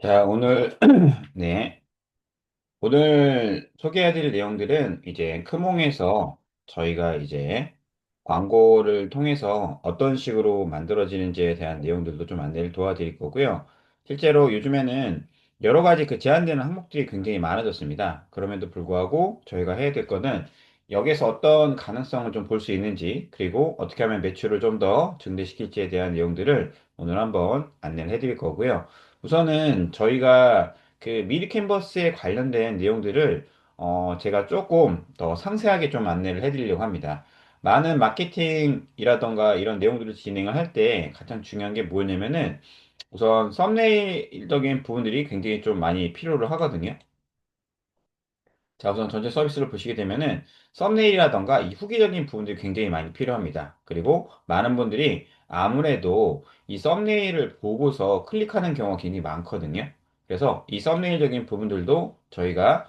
자, 오늘, 네. 오늘 소개해드릴 내용들은 이제 크몽에서 저희가 이제 광고를 통해서 어떤 식으로 만들어지는지에 대한 내용들도 좀 안내를 도와드릴 거고요. 실제로 요즘에는 여러 가지 그 제한되는 항목들이 굉장히 많아졌습니다. 그럼에도 불구하고 저희가 해야 될 거는 여기서 어떤 가능성을 좀 볼 수 있는지, 그리고 어떻게 하면 매출을 좀 더 증대시킬지에 대한 내용들을 오늘 한번 안내를 해드릴 거고요. 우선은 저희가 그 미리 캔버스에 관련된 내용들을 제가 조금 더 상세하게 좀 안내를 해드리려고 합니다. 많은 마케팅이라던가 이런 내용들을 진행을 할 때 가장 중요한 게 뭐냐면은 우선 썸네일적인 부분들이 굉장히 좀 많이 필요를 하거든요. 자, 우선 전체 서비스를 보시게 되면은 썸네일이라던가 이 후기적인 부분들이 굉장히 많이 필요합니다. 그리고 많은 분들이 아무래도 이 썸네일을 보고서 클릭하는 경우가 굉장히 많거든요. 그래서 이 썸네일적인 부분들도 저희가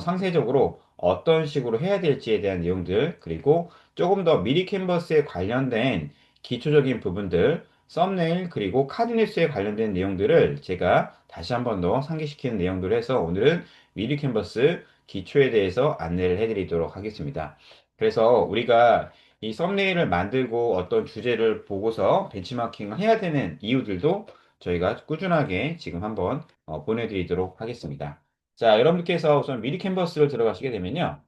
상세적으로 어떤 식으로 해야 될지에 대한 내용들, 그리고 조금 더 미리 캔버스에 관련된 기초적인 부분들, 썸네일, 그리고 카드뉴스에 관련된 내용들을 제가 다시 한번 더 상기시키는 내용들을 해서 오늘은 미리 캔버스 기초에 대해서 안내를 해드리도록 하겠습니다. 그래서 우리가 이 썸네일을 만들고 어떤 주제를 보고서 벤치마킹을 해야 되는 이유들도 저희가 꾸준하게 지금 한번 보내드리도록 하겠습니다. 자, 여러분들께서 우선 미리 캔버스를 들어가시게 되면요.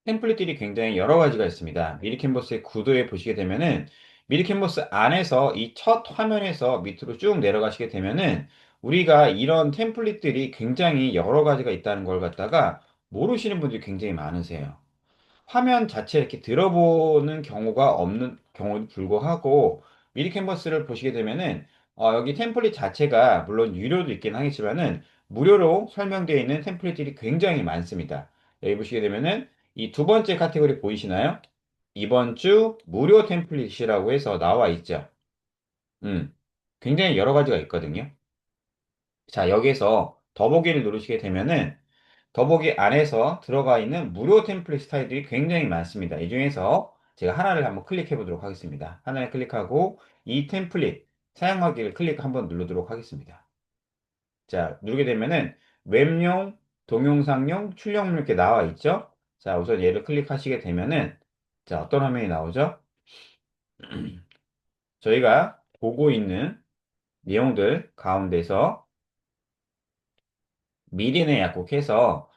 템플릿들이 굉장히 여러 가지가 있습니다. 미리 캔버스의 구도에 보시게 되면은 미리 캔버스 안에서 이 첫 화면에서 밑으로 쭉 내려가시게 되면은 우리가 이런 템플릿들이 굉장히 여러 가지가 있다는 걸 갖다가 모르시는 분들이 굉장히 많으세요. 화면 자체에 이렇게 들어보는 경우가 없는 경우도 불구하고 미리 캔버스를 보시게 되면은 여기 템플릿 자체가 물론 유료도 있긴 하겠지만은 무료로 설명되어 있는 템플릿들이 굉장히 많습니다. 여기 보시게 되면은 이 두 번째 카테고리 보이시나요? 이번 주 무료 템플릿이라고 해서 나와 있죠. 음, 굉장히 여러 가지가 있거든요. 자, 여기에서 더보기를 누르시게 되면은 더보기 안에서 들어가 있는 무료 템플릿 스타일들이 굉장히 많습니다. 이 중에서 제가 하나를 한번 클릭해 보도록 하겠습니다. 하나를 클릭하고 이 템플릿 사용하기를 클릭 한번 누르도록 하겠습니다. 자, 누르게 되면은 웹용, 동영상용, 출력용 이렇게 나와 있죠? 자, 우선 얘를 클릭하시게 되면은 자, 어떤 화면이 나오죠? 저희가 보고 있는 내용들 가운데서 미리네 약국해서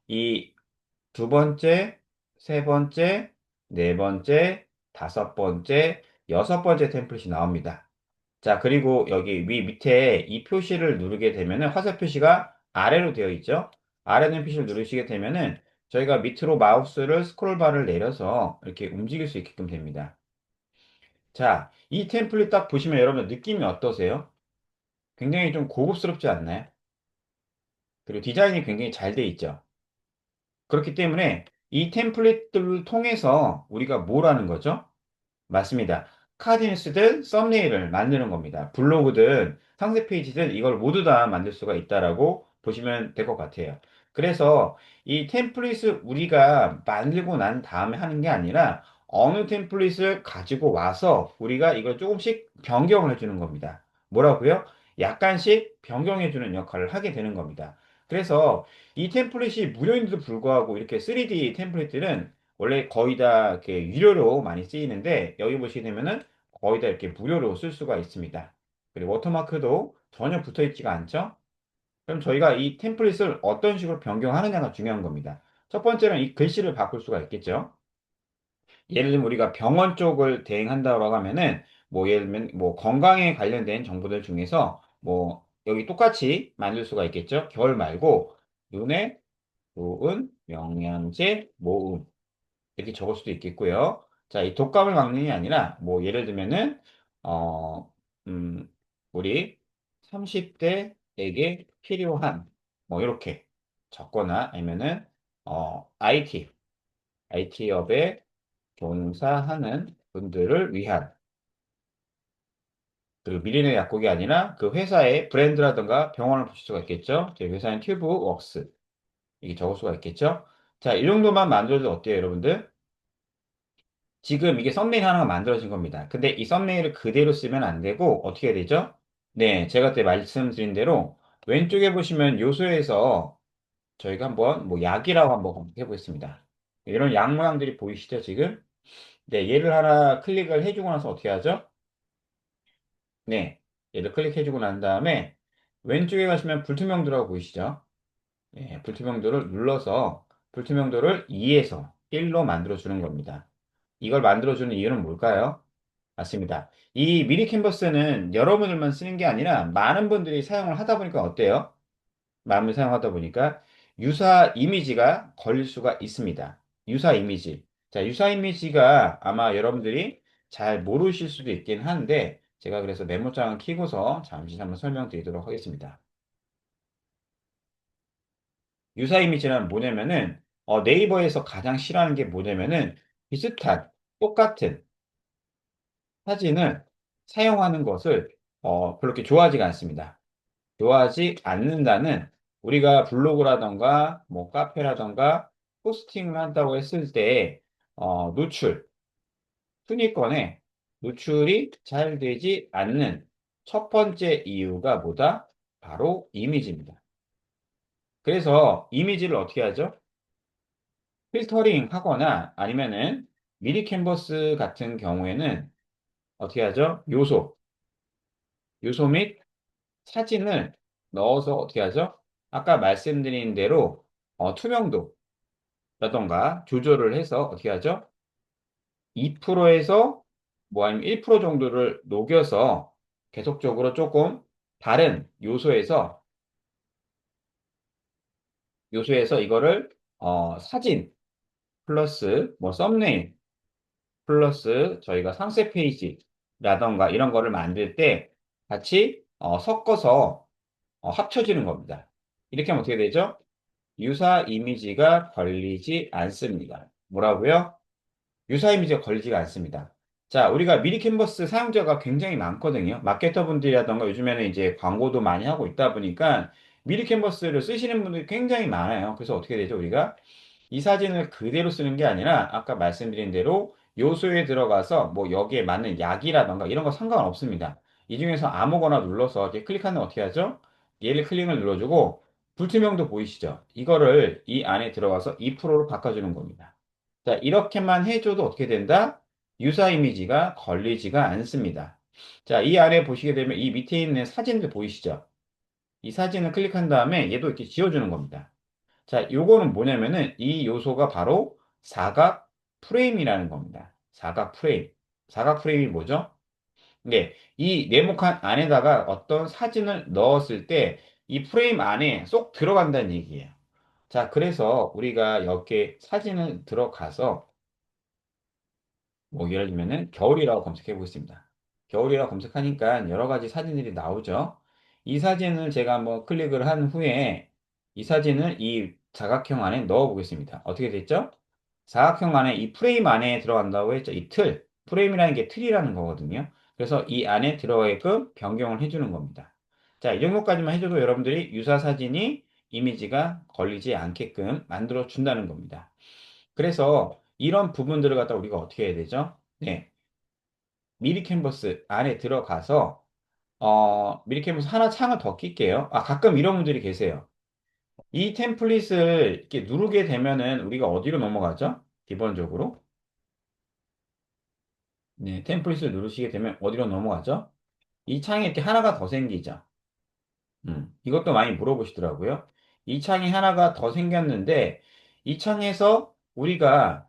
이 두 번째, 세 번째, 네 번째, 다섯 번째, 여섯 번째 템플릿이 나옵니다. 자, 그리고 여기 밑에 이 표시를 누르게 되면은 화살 표시가 아래로 되어 있죠? 아래 있는 표시를 누르시게 되면은 저희가 밑으로 마우스를 스크롤바를 내려서 이렇게 움직일 수 있게끔 됩니다. 자, 이 템플릿 딱 보시면 여러분 느낌이 어떠세요? 굉장히 좀 고급스럽지 않나요? 그리고 디자인이 굉장히 잘 돼 있죠? 그렇기 때문에 이 템플릿들을 통해서 우리가 뭘 하는 거죠? 맞습니다. 카드뉴스든 썸네일을 만드는 겁니다. 블로그든 상세 페이지든 이걸 모두 다 만들 수가 있다라고 보시면 될 것 같아요. 그래서 이 템플릿을 우리가 만들고 난 다음에 하는 게 아니라 어느 템플릿을 가지고 와서 우리가 이걸 조금씩 변경을 해주는 겁니다. 뭐라고요? 약간씩 변경해주는 역할을 하게 되는 겁니다. 그래서 이 템플릿이 무료인데도 불구하고 이렇게 3D 템플릿들은 원래 거의 다 이렇게 유료로 많이 쓰이는데 여기 보시게 되면은 거의 다 이렇게 무료로 쓸 수가 있습니다. 그리고 워터마크도 전혀 붙어 있지가 않죠? 그럼 저희가 이 템플릿을 어떤 식으로 변경하느냐가 중요한 겁니다. 첫 번째는 이 글씨를 바꿀 수가 있겠죠? 예를 들면 우리가 병원 쪽을 대행한다고 하면은 뭐 예를 들면 뭐 건강에 관련된 정보들 중에서 뭐 여기 똑같이 만들 수가 있겠죠? 결 말고 눈에 좋은 영양제 모음 이렇게 적을 수도 있겠고요. 자, 이 독감을 막는 게 아니라, 뭐, 예를 들면은, 어, 음, 우리 30대에게 필요한, 뭐, 이렇게 적거나 아니면은, IT업에 종사하는 분들을 위한, 그 미리네 약국이 아니라 그 회사의 브랜드라든가 병원을 보실 수가 있겠죠. 제 회사는 튜브웍스. 이게 적을 수가 있겠죠. 자, 이 정도만 만들어도 어때요, 여러분들? 지금 이게 썸네일 하나가 만들어진 겁니다. 근데 이 썸네일을 그대로 쓰면 안 되고 어떻게 해야 되죠? 네, 제가 그때 말씀드린 대로 왼쪽에 보시면 요소에서 저희가 한번 뭐 약이라고 한번 검색해 보겠습니다. 이런 약 모양들이 보이시죠, 지금? 네, 얘를 하나 클릭을 해주고 나서 어떻게 하죠? 네, 얘를 클릭해주고 난 다음에 왼쪽에 가시면 불투명도라고 보이시죠? 네, 불투명도를 눌러서 불투명도를 2에서 1로 만들어주는 겁니다. 이걸 만들어주는 이유는 뭘까요? 맞습니다. 이 미리 캔버스는 여러분들만 쓰는 게 아니라 많은 분들이 사용을 하다 보니까 어때요? 많은 분이 사용하다 보니까 유사 이미지가 걸릴 수가 있습니다. 유사 이미지. 자, 유사 이미지가 아마 여러분들이 잘 모르실 수도 있긴 한데 제가 그래서 메모장을 켜고서 잠시 한번 설명드리도록 하겠습니다. 유사 이미지는 뭐냐면은 네이버에서 가장 싫어하는 게 뭐냐면은 비슷한 똑같은 사진을 사용하는 것을 그렇게 좋아하지가 않습니다. 좋아하지 않는다는 우리가 블로그라던가 뭐 카페라던가 포스팅을 한다고 했을 때 노출, 순위권에 노출이 잘 되지 않는 첫 번째 이유가 뭐다? 바로 이미지입니다. 그래서 이미지를 어떻게 하죠? 필터링 하거나 아니면은 미리 캔버스 같은 경우에는 어떻게 하죠? 요소 및 사진을 넣어서 어떻게 하죠? 아까 말씀드린 대로 투명도라던가 조절을 해서 어떻게 하죠? 2%에서 뭐 아니면 1% 정도를 녹여서 계속적으로 조금 다른 요소에서 이거를 사진 플러스 뭐 썸네일 플러스 저희가 상세 페이지라던가 이런 거를 만들 때 같이 섞어서 합쳐지는 겁니다. 이렇게 하면 어떻게 되죠? 유사 이미지가 걸리지 않습니다. 뭐라고요? 유사 이미지가 걸리지가 않습니다. 자, 우리가 미리 캔버스 사용자가 굉장히 많거든요. 마케터 분들이라던가 요즘에는 이제 광고도 많이 하고 있다 보니까 미리 캔버스를 쓰시는 분들이 굉장히 많아요. 그래서 어떻게 되죠? 우리가 이 사진을 그대로 쓰는 게 아니라 아까 말씀드린 대로 요소에 들어가서 뭐 여기에 맞는 약이라던가 이런 거 상관없습니다. 이 중에서 아무거나 눌러서 이렇게 클릭하면 어떻게 하죠? 얘를 클릭을 눌러주고 불투명도 보이시죠? 이거를 이 안에 들어가서 2%로 바꿔주는 겁니다. 자, 이렇게만 해줘도 어떻게 된다? 유사 이미지가 걸리지가 않습니다. 자, 이 안에 보시게 되면 이 밑에 있는 사진들 보이시죠? 이 사진을 클릭한 다음에 얘도 이렇게 지워주는 겁니다. 자, 요거는 뭐냐면은 이 요소가 바로 사각 프레임이라는 겁니다. 사각 프레임. 사각 프레임이 뭐죠? 네, 이 네모칸 안에다가 어떤 사진을 넣었을 때 이 프레임 안에 쏙 들어간다는 얘기예요. 자, 그래서 우리가 여기에 사진을 들어가서 뭐 예를 들면은 겨울이라고 검색해 보겠습니다. 겨울이라고 검색하니까 여러 가지 사진들이 나오죠. 이 사진을 제가 한번 클릭을 한 후에 이 사진을 이 사각형 안에 넣어 보겠습니다. 어떻게 됐죠? 사각형 안에 이 프레임 안에 들어간다고 했죠. 이 틀. 프레임이라는 게 틀이라는 거거든요. 그래서 이 안에 들어가게끔 변경을 해주는 겁니다. 자, 이 정도까지만 해줘도 여러분들이 유사 사진이 이미지가 걸리지 않게끔 만들어 준다는 겁니다. 그래서 이런 부분들을 갖다 우리가 어떻게 해야 되죠? 네. 미리 캔버스 안에 들어가서, 미리 캔버스 하나 창을 더 낄게요. 아, 가끔 이런 분들이 계세요. 이 템플릿을 이렇게 누르게 되면은 우리가 어디로 넘어가죠? 기본적으로. 네, 템플릿을 누르시게 되면 어디로 넘어가죠? 이 창에 이렇게 하나가 더 생기죠. 이것도 많이 물어보시더라고요. 이 창이 하나가 더 생겼는데, 이 창에서 우리가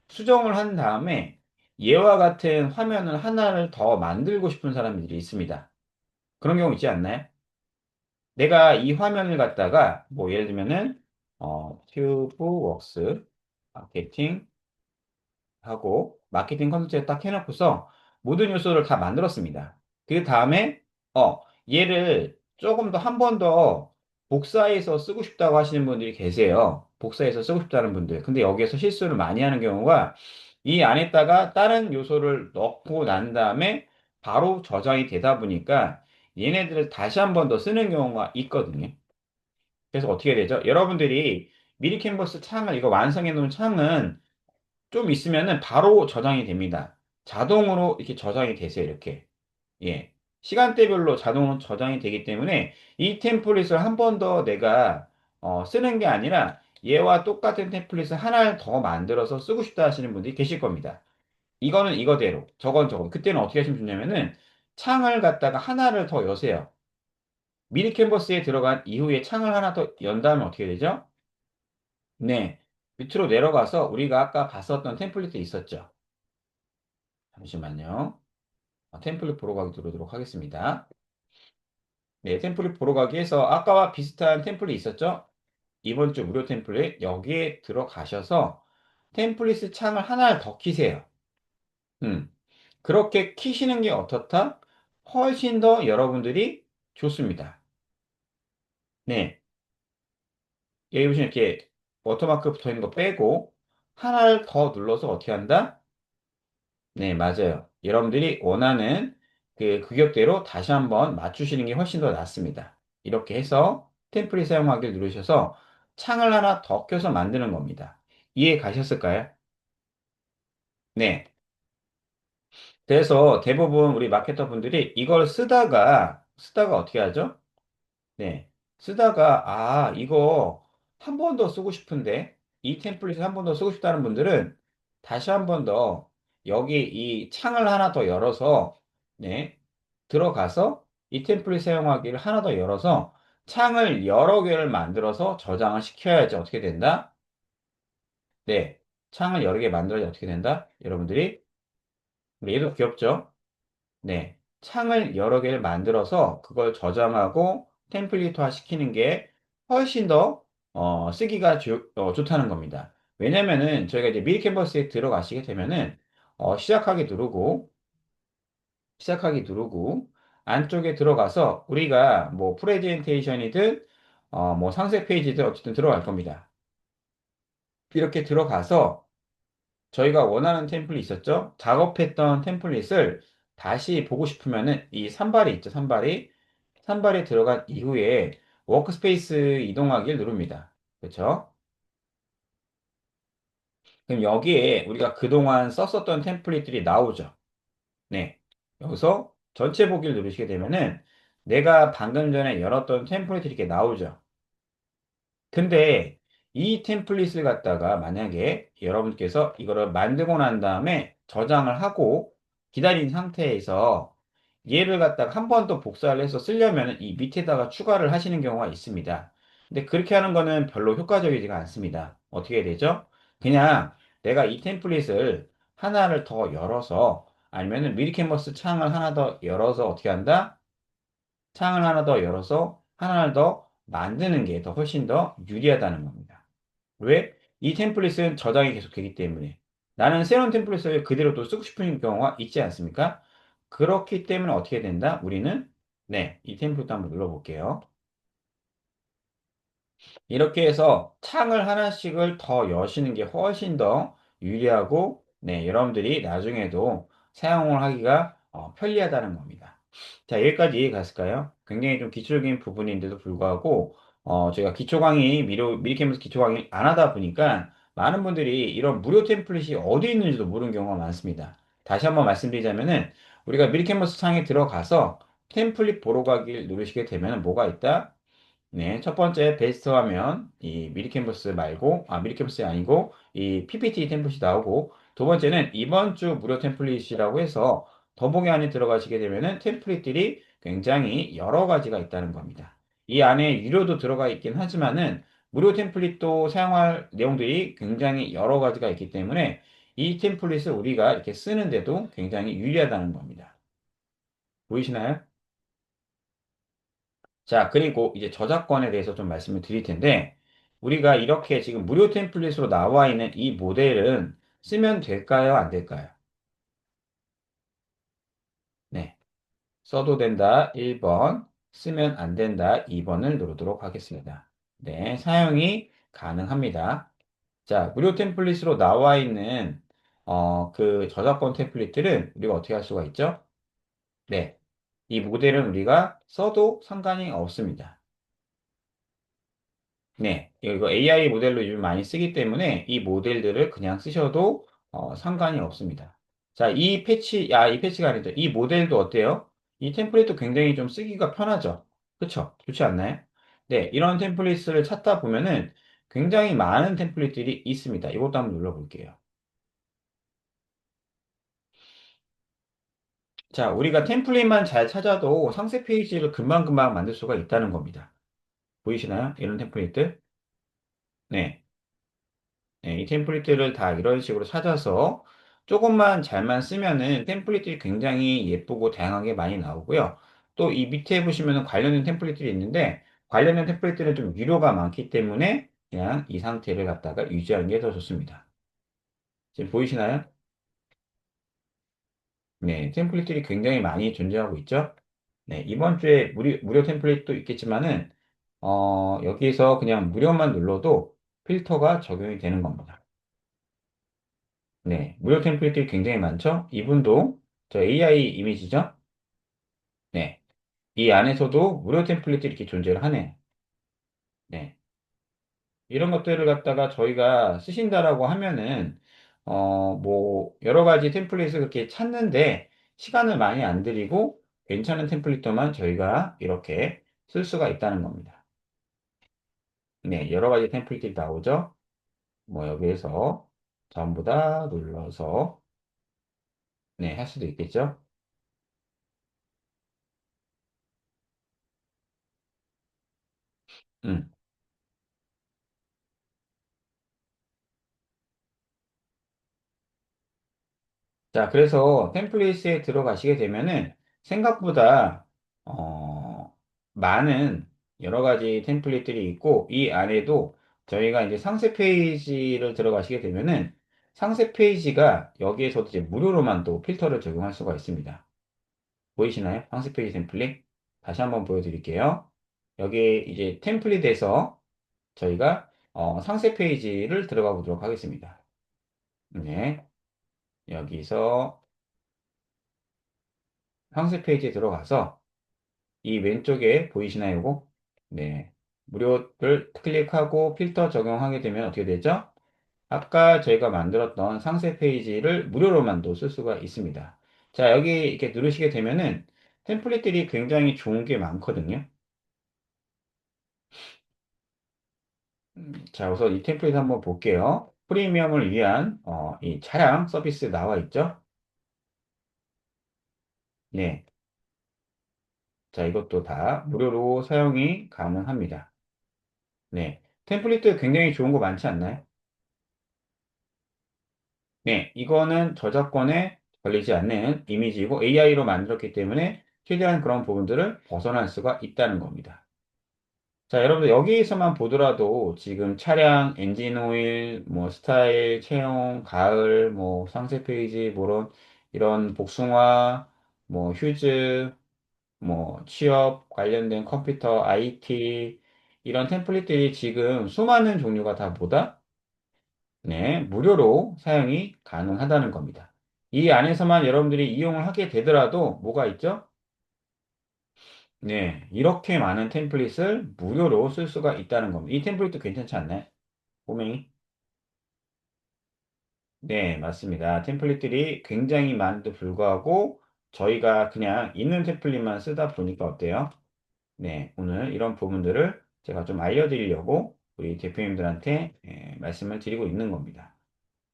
수정을 한 다음에 얘와 같은 화면을 하나를 더 만들고 싶은 사람들이 있습니다. 그런 경우 있지 않나요? 내가 이 화면을 갖다가 뭐 예를 들면은 튜브웍스 마케팅 하고 마케팅 컨텐츠에 딱 해놓고서 모든 요소를 다 만들었습니다. 그 다음에 얘를 조금 더 한 번 더 복사해서 쓰고 싶다고 하시는 분들이 계세요. 복사해서 쓰고 싶다는 분들. 근데 여기에서 실수를 많이 하는 경우가 이 안에다가 다른 요소를 넣고 난 다음에 바로 저장이 되다 보니까 얘네들을 다시 한 번 더 쓰는 경우가 있거든요. 그래서 어떻게 되죠? 여러분들이 미리 캔버스 창을 이거 완성해 놓은 창은 좀 있으면은 바로 저장이 됩니다. 자동으로 이렇게 저장이 되세요, 이렇게. 예. 시간대별로 자동으로 저장이 되기 때문에 이 템플릿을 한 번 더 내가 쓰는 게 아니라 얘와 똑같은 템플릿을 하나를 더 만들어서 쓰고 싶다 하시는 분들이 계실 겁니다. 이거는 이거대로, 저건 저건. 그때는 어떻게 하시면 좋냐면은 창을 갖다가 하나를 더 여세요. 미리 캔버스에 들어간 이후에 창을 하나 더 연 다음에 어떻게 되죠? 네. 밑으로 내려가서 우리가 아까 봤었던 템플릿이 있었죠. 잠시만요. 템플릿 보러 가기 누르도록 하겠습니다. 네, 템플릿 보러 가기 해서 아까와 비슷한 템플릿 있었죠? 이번 주 무료 템플릿 여기에 들어가셔서 템플릿 창을 하나를 더 키세요. 음. 그렇게 키시는 게 어떻다? 훨씬 더 여러분들이 좋습니다. 네. 여기 보시면 이렇게 워터마크 붙어 있는 거 빼고 하나를 더 눌러서 어떻게 한다? 네, 맞아요. 여러분들이 원하는 그 규격대로 다시 한번 맞추시는 게 훨씬 더 낫습니다. 이렇게 해서 템플릿 사용하기를 누르셔서 창을 하나 더 껴서 만드는 겁니다. 이해 가셨을까요? 네. 그래서 대부분 우리 마케터 분들이 이걸 쓰다가 어떻게 하죠? 네. 쓰다가, 이거 한 번 더 쓰고 싶은데, 이 템플릿을 한 번 더 쓰고 싶다는 분들은 다시 한 번 더 여기 이 창을 하나 더 열어서, 네. 들어가서 이 템플릿 사용하기를 하나 더 열어서 창을 여러 개를 만들어서 저장을 시켜야지 어떻게 된다? 네. 창을 여러 개 만들어야지 어떻게 된다? 여러분들이, 얘도 귀엽죠? 네. 창을 여러 개를 만들어서 그걸 저장하고 템플릿화 시키는 게 훨씬 더 쓰기가 좋다는 겁니다. 왜냐면은 저희가 이제 미리 캔버스에 들어가시게 되면은 시작하기 누르고 안쪽에 들어가서 우리가 뭐 프레젠테이션이든 뭐 상세 페이지든 어쨌든 들어갈 겁니다. 이렇게 들어가서 저희가 원하는 템플릿 있었죠? 작업했던 템플릿을 다시 보고 싶으면은 이 산발이 있죠, 산발이. 산발에 들어간 이후에 워크스페이스 이동하기를 누릅니다. 그렇죠? 그럼 여기에 우리가 그동안 썼었던 템플릿들이 나오죠. 네. 여기서 전체 보기를 누르시게 되면은 내가 방금 전에 열었던 템플릿이 이렇게 나오죠. 근데 이 템플릿을 갖다가 만약에 여러분께서 이거를 만들고 난 다음에 저장을 하고 기다린 상태에서 얘를 갖다가 한 번 더 복사를 해서 쓰려면 이 밑에다가 추가를 하시는 경우가 있습니다. 근데 그렇게 하는 거는 별로 효과적이지가 않습니다. 어떻게 해야 되죠? 그냥 내가 이 템플릿을 하나를 더 열어서 아니면은 미리 캔버스 창을 하나 더 열어서 어떻게 한다? 창을 하나 더 열어서 하나를 더 만드는 게 더 훨씬 더 유리하다는 겁니다. 왜? 이 템플릿은 저장이 계속되기 때문에 나는 새로운 템플릿을 그대로 또 쓰고 싶은 경우가 있지 않습니까? 그렇기 때문에 어떻게 된다? 우리는 네, 이 템플릿 한번 눌러볼게요. 이렇게 해서 창을 하나씩을 더 여시는 게 훨씬 더 유리하고, 네, 여러분들이 나중에도 사용을 하기가 편리하다는 겁니다. 자, 여기까지 이해 갔을까요? 굉장히 좀 기초적인 부분인데도 불구하고, 저희가 기초 강의, 미리캠에서 기초 강의 안 하다 보니까 많은 분들이 이런 무료 템플릿이 어디 있는지도 모르는 경우가 많습니다. 다시 한번 말씀드리자면은, 우리가 미리캔버스 창에 들어가서 템플릿 보러 가기를 누르시게 되면 뭐가 있다? 네, 첫 번째 베스트 화면, 이 미리 캔버스 말고, 미리 캔버스이 아니고, 이 PPT 템플릿이 나오고, 두 번째는 이번 주 무료 템플릿이라고 해서 더보기 안에 들어가시게 되면은 템플릿들이 굉장히 여러 가지가 있다는 겁니다. 이 안에 유료도 들어가 있긴 하지만은 무료 템플릿도 사용할 내용들이 굉장히 여러 가지가 있기 때문에 이 템플릿을 우리가 이렇게 쓰는데도 굉장히 유리하다는 겁니다. 보이시나요? 자, 그리고 이제 저작권에 대해서 좀 말씀을 드릴 텐데, 우리가 이렇게 지금 무료 템플릿으로 나와 있는 이 모델은 쓰면 될까요? 안 될까요? 네. 써도 된다. 1번. 쓰면 안 된다. 2번을 누르도록 하겠습니다. 네. 사용이 가능합니다. 자, 무료 템플릿으로 나와 있는, 그 저작권 템플릿들은 우리가 어떻게 할 수가 있죠? 네. 이 모델은 우리가 써도 상관이 없습니다. 네, 이거 AI 모델로 요즘 많이 쓰기 때문에 이 모델들을 그냥 쓰셔도 상관이 없습니다. 자, 이 패치가 아니죠. 이 모델도 어때요? 이 템플릿도 굉장히 좀 쓰기가 편하죠. 그쵸? 좋지 않나요? 네, 이런 템플릿을 찾다 보면은 굉장히 많은 템플릿들이 있습니다. 이것도 한번 눌러볼게요. 자, 우리가 템플릿만 잘 찾아도 상세 페이지를 금방금방 만들 수가 있다는 겁니다. 보이시나요? 이런 템플릿들? 네. 네, 이 템플릿들을 다 이런 식으로 찾아서 조금만 잘만 쓰면은 템플릿들이 굉장히 예쁘고 다양하게 많이 나오고요. 또 이 밑에 보시면은 관련된 템플릿들이 있는데 관련된 템플릿들은 좀 유료가 많기 때문에 그냥 이 상태를 갖다가 유지하는 게 더 좋습니다. 지금 보이시나요? 네, 템플릿들이 굉장히 많이 존재하고 있죠. 네, 이번 주에 무료 템플릿도 있겠지만은 여기서 그냥 무료만 눌러도 필터가 적용이 되는 겁니다. 네, 무료 템플릿들이 굉장히 많죠? 이분도 저 AI 이미지죠? 네, 이 안에서도 무료 template들이 이렇게 존재를 하네요. 네, 이런 것들을 갖다가 저희가 쓰신다라고 하면은, 뭐, 여러 가지 템플릿을 그렇게 찾는데 시간을 많이 안 들이고 괜찮은 템플릿도만 저희가 이렇게 쓸 수가 있다는 겁니다. 네, 여러 가지 템플릿이 나오죠? 뭐, 여기에서 전부 다 눌러서, 네, 할 수도 있겠죠? 음. 자, 그래서 템플릿에 들어가시게 되면은 생각보다 많은 여러 가지 템플릿들이 있고 이 안에도 저희가 이제 상세 페이지를 들어가시게 되면은 상세 페이지가 여기에서도 이제 무료로만 또 필터를 적용할 수가 있습니다. 보이시나요? 상세 페이지 템플릿. 다시 한번 보여드릴게요. 여기 이제 템플릿에서 저희가 상세 페이지를 들어가 보도록 하겠습니다. 네. 여기서 상세 페이지에 들어가서 이 왼쪽에 보이시나요, 이거? 네. 무료를 클릭하고 필터 적용하게 되면 어떻게 되죠? 아까 저희가 만들었던 상세 페이지를 무료로만도 쓸 수가 있습니다. 자, 여기 이렇게 누르시게 되면은 템플릿들이 굉장히 좋은 게 많거든요. 자, 우선 이 템플릿 한번 볼게요. 프리미엄을 위한 이 차량 서비스 나와 있죠? 네. 자, 이것도 다 무료로 사용이 가능합니다. 네. 템플릿도 굉장히 좋은 거 많지 않나요? 네, 이거는 저작권에 걸리지 않는 이미지고 AI로 만들었기 때문에 최대한 그런 부분들을 벗어날 수가 있다는 겁니다. 자, 여러분들 여기에서만 보더라도 지금 차량, 엔진 오일, 뭐 스타일, 채용, 가을, 뭐 상세 페이지, 뭐 이런 복숭아, 뭐 휴즈, 뭐 취업 관련된 컴퓨터, IT 이런 템플릿들이 지금 수많은 종류가 다 뭐다? 네, 무료로 사용이 가능하다는 겁니다. 이 안에서만 여러분들이 이용을 하게 되더라도 뭐가 있죠? 네, 이렇게 많은 템플릿을 무료로 쓸 수가 있다는 겁니다. 이 템플릿도 괜찮지 않나요? 꼬맹이? 네, 맞습니다. 템플릿들이 굉장히 많은데 불구하고 저희가 그냥 있는 템플릿만 쓰다 보니까 어때요? 네, 오늘 이런 부분들을 제가 좀 알려드리려고 우리 대표님들한테 말씀을 드리고 있는 겁니다.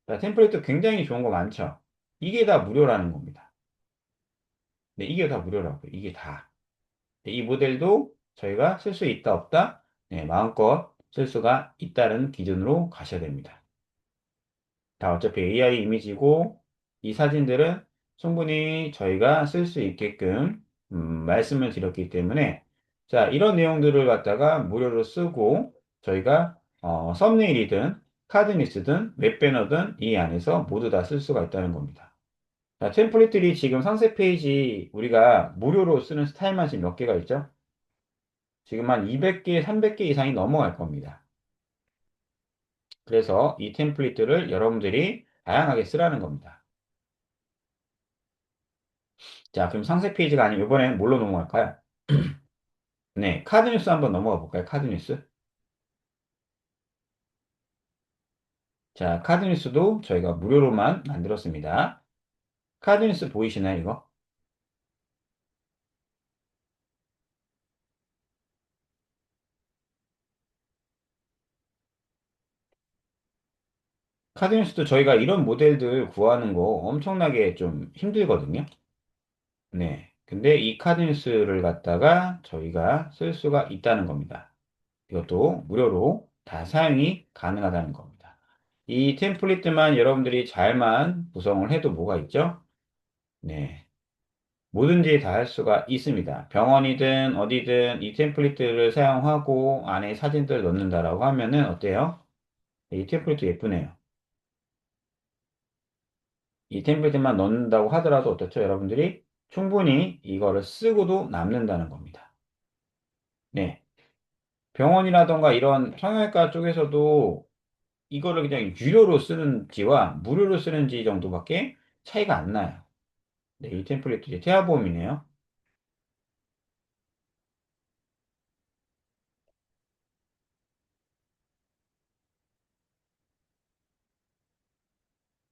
자, 템플릿도 굉장히 좋은 거 많죠? 이게 다 무료라는 겁니다. 네, 이게 다 무료라고요. 이게 다. 네, 이 모델도 저희가 쓸 수 있다, 없다? 네, 마음껏 쓸 수가 있다는 기준으로 가셔야 됩니다. 다 어차피 AI 이미지고, 이 사진들은 충분히 저희가 쓸 수 있게끔, 말씀을 드렸기 때문에, 자, 이런 내용들을 갖다가 무료로 쓰고, 저희가, 썸네일이든, 카드니스든, 웹배너든 이 안에서 모두 다 쓸 수가 있다는 겁니다. 자, 템플릿들이 지금 상세 페이지 우리가 무료로 쓰는 스타일만 지금 몇 개가 있죠? 지금 한 200개, 300개 이상이 넘어갈 겁니다. 그래서 이 템플릿들을 여러분들이 다양하게 쓰라는 겁니다. 자, 그럼 상세 페이지가 아니면 이번엔 뭘로 넘어갈까요? 네, 카드 뉴스 한번 넘어가 볼까요? 카드 뉴스. 자, 카드 뉴스도 저희가 무료로만 만들었습니다. 카드 뉴스 보이시나요, 이거? 카드뉴스도 저희가 이런 모델들 구하는 거 엄청나게 좀 힘들거든요. 네. 근데 이 카드뉴스를 갖다가 저희가 쓸 수가 있다는 겁니다. 이것도 무료로 다 사용이 가능하다는 겁니다. 이 템플릿만 여러분들이 잘만 구성을 해도 뭐가 있죠? 네. 뭐든지 다 할 수가 있습니다. 병원이든 어디든 이 템플릿들을 사용하고 안에 사진들을 넣는다라고 하면은 어때요? 이 템플릿도 예쁘네요. 이 템플릿만 넣는다고 하더라도 어떻죠? 여러분들이 충분히 이거를 쓰고도 남는다는 겁니다. 네. 병원이라던가 이런 성형외과 쪽에서도 이거를 그냥 유료로 쓰는지와 무료로 쓰는지 정도밖에 차이가 안 나요. 네, 이 템플릿도 이제 태아보험이네요.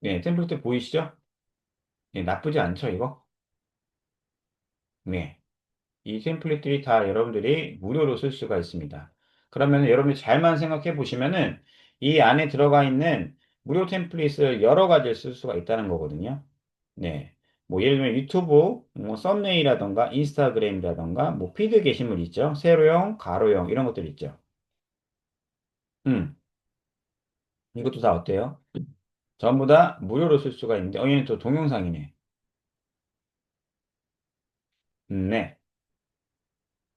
네, 템플릿 보이시죠? 네, 나쁘지 않죠, 이거? 네. 이 템플릿들이 다 여러분들이 무료로 쓸 수가 있습니다. 그러면 여러분이 잘만 생각해 보시면은 이 안에 들어가 있는 무료 템플릿을 여러 가지를 쓸 수가 있다는 거거든요. 네. 뭐 예를 들면 유튜브, 뭐 썸네일이라던가 인스타그램이라던가 뭐 피드 게시물 있죠. 세로형, 가로형 이런 것들 있죠. 음, 이것도 다 어때요? 전부 다 무료로 쓸 수가 있는데, 얘는 또 동영상이네. 네.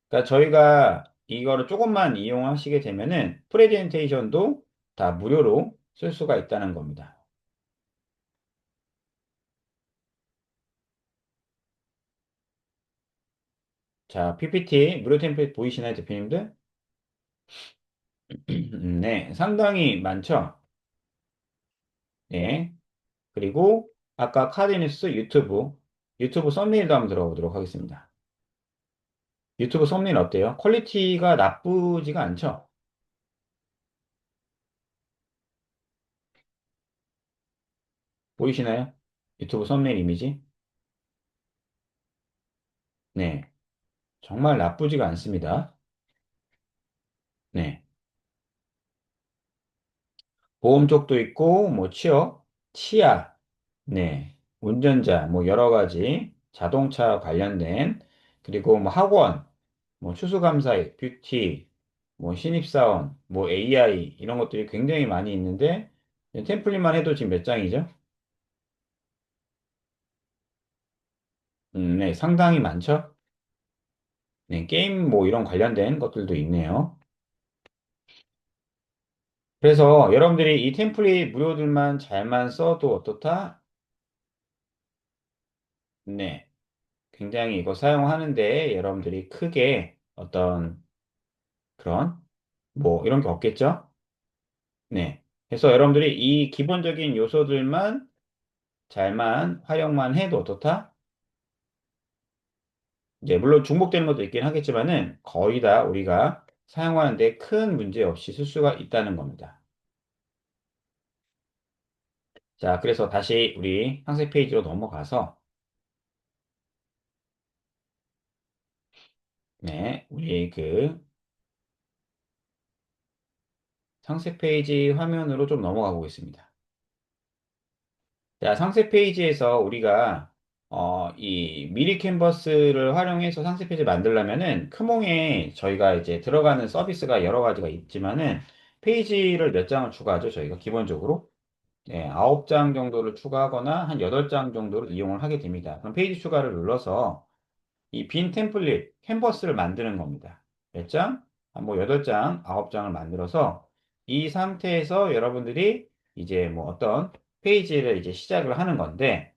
그러니까 저희가 이거를 조금만 이용하시게 되면은 프레젠테이션도 다 무료로 쓸 수가 있다는 겁니다. 자, PPT 무료 템플릿 보이시나요, 대표님들? 네, 상당히 많죠? 네. 그리고 아까 카드뉴스 유튜브 썸네일도 한번 들어보도록 하겠습니다. 유튜브 썸네일 어때요? 퀄리티가 나쁘지가 않죠? 보이시나요? 유튜브 썸네일 이미지? 네. 정말 나쁘지가 않습니다. 네. 보험 쪽도 있고, 뭐, 치아, 네. 운전자, 뭐, 여러 가지 자동차 관련된, 그리고 뭐, 학원, 뭐, 추수감사회, 뷰티, 뭐, 신입사원, 뭐, AI, 이런 것들이 굉장히 많이 있는데, 템플릿만 해도 지금 몇 장이죠? 네. 상당히 많죠? 네. 게임 뭐, 이런 관련된 것들도 있네요. 그래서 여러분들이 이 템플릿 무료들만 잘만 써도 어떻다? 네. 굉장히 이거 사용하는데 여러분들이 크게 어떤 그런 뭐 이런 게 없겠죠? 네. 그래서 여러분들이 이 기본적인 요소들만 잘만 활용만 해도 어떻다? 이제 물론 중복되는 것도 있긴 하겠지만은 거의 다 우리가 사용하는데 큰 문제 없이 쓸 수가 있다는 겁니다. 자, 그래서 다시 우리 상세 페이지로 넘어가서 네, 우리 그 상세 페이지 화면으로 좀 넘어가 보겠습니다. 자, 상세 페이지에서 우리가 이 미리 캔버스를 활용해서 상세 페이지 만들려면은 크몽에 저희가 이제 들어가는 서비스가 여러 가지가 있지만은 페이지를 몇 장을 추가하죠, 저희가 기본적으로. 네, 9장 정도를 추가하거나 한 8장 정도를 이용을 하게 됩니다. 그럼 페이지 추가를 눌러서 이 빈 템플릿, 캔버스를 만드는 겁니다. 몇 장? 뭐 8장, 9장을 만들어서 이 상태에서 여러분들이 이제 뭐 어떤 페이지를 이제 시작을 하는 건데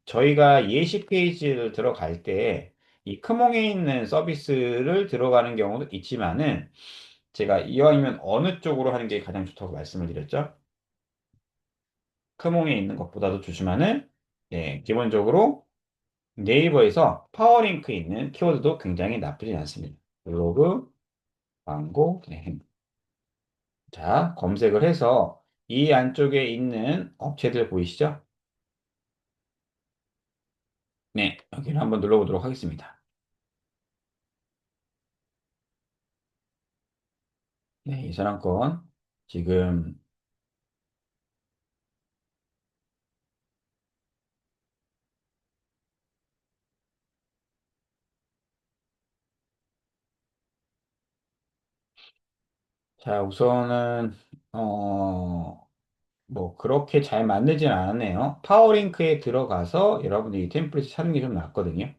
저희가 예시 페이지를 들어갈 때 이 크몽에 있는 서비스를 들어가는 경우도 있지만은 제가 이왕이면 어느 쪽으로 하는 게 가장 좋다고 말씀을 드렸죠? 크몽에 있는 것보다도 좋지만은 예, 기본적으로 네이버에서 파워링크 있는 키워드도 굉장히 나쁘진 않습니다. 블로그, 광고, 네. 자, 검색을 해서 이 안쪽에 있는 업체들 보이시죠? 네, 여기를 한번 눌러보도록 하겠습니다. 네, 이 사람 건 지금 자, 우선은, 뭐, 그렇게 잘 만들진 않았네요. 파워링크에 들어가서 여러분들이 이 템플릿을 찾는 게 좀 낫거든요.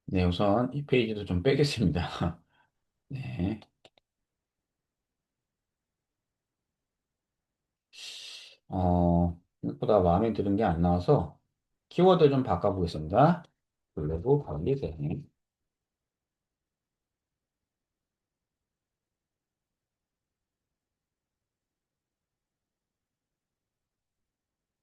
네, 우선 이 페이지도 좀 빼겠습니다. 네. 생각보다 마음에 드는 게 안 나와서 키워드 좀 바꿔보겠습니다. 블로그 관리생.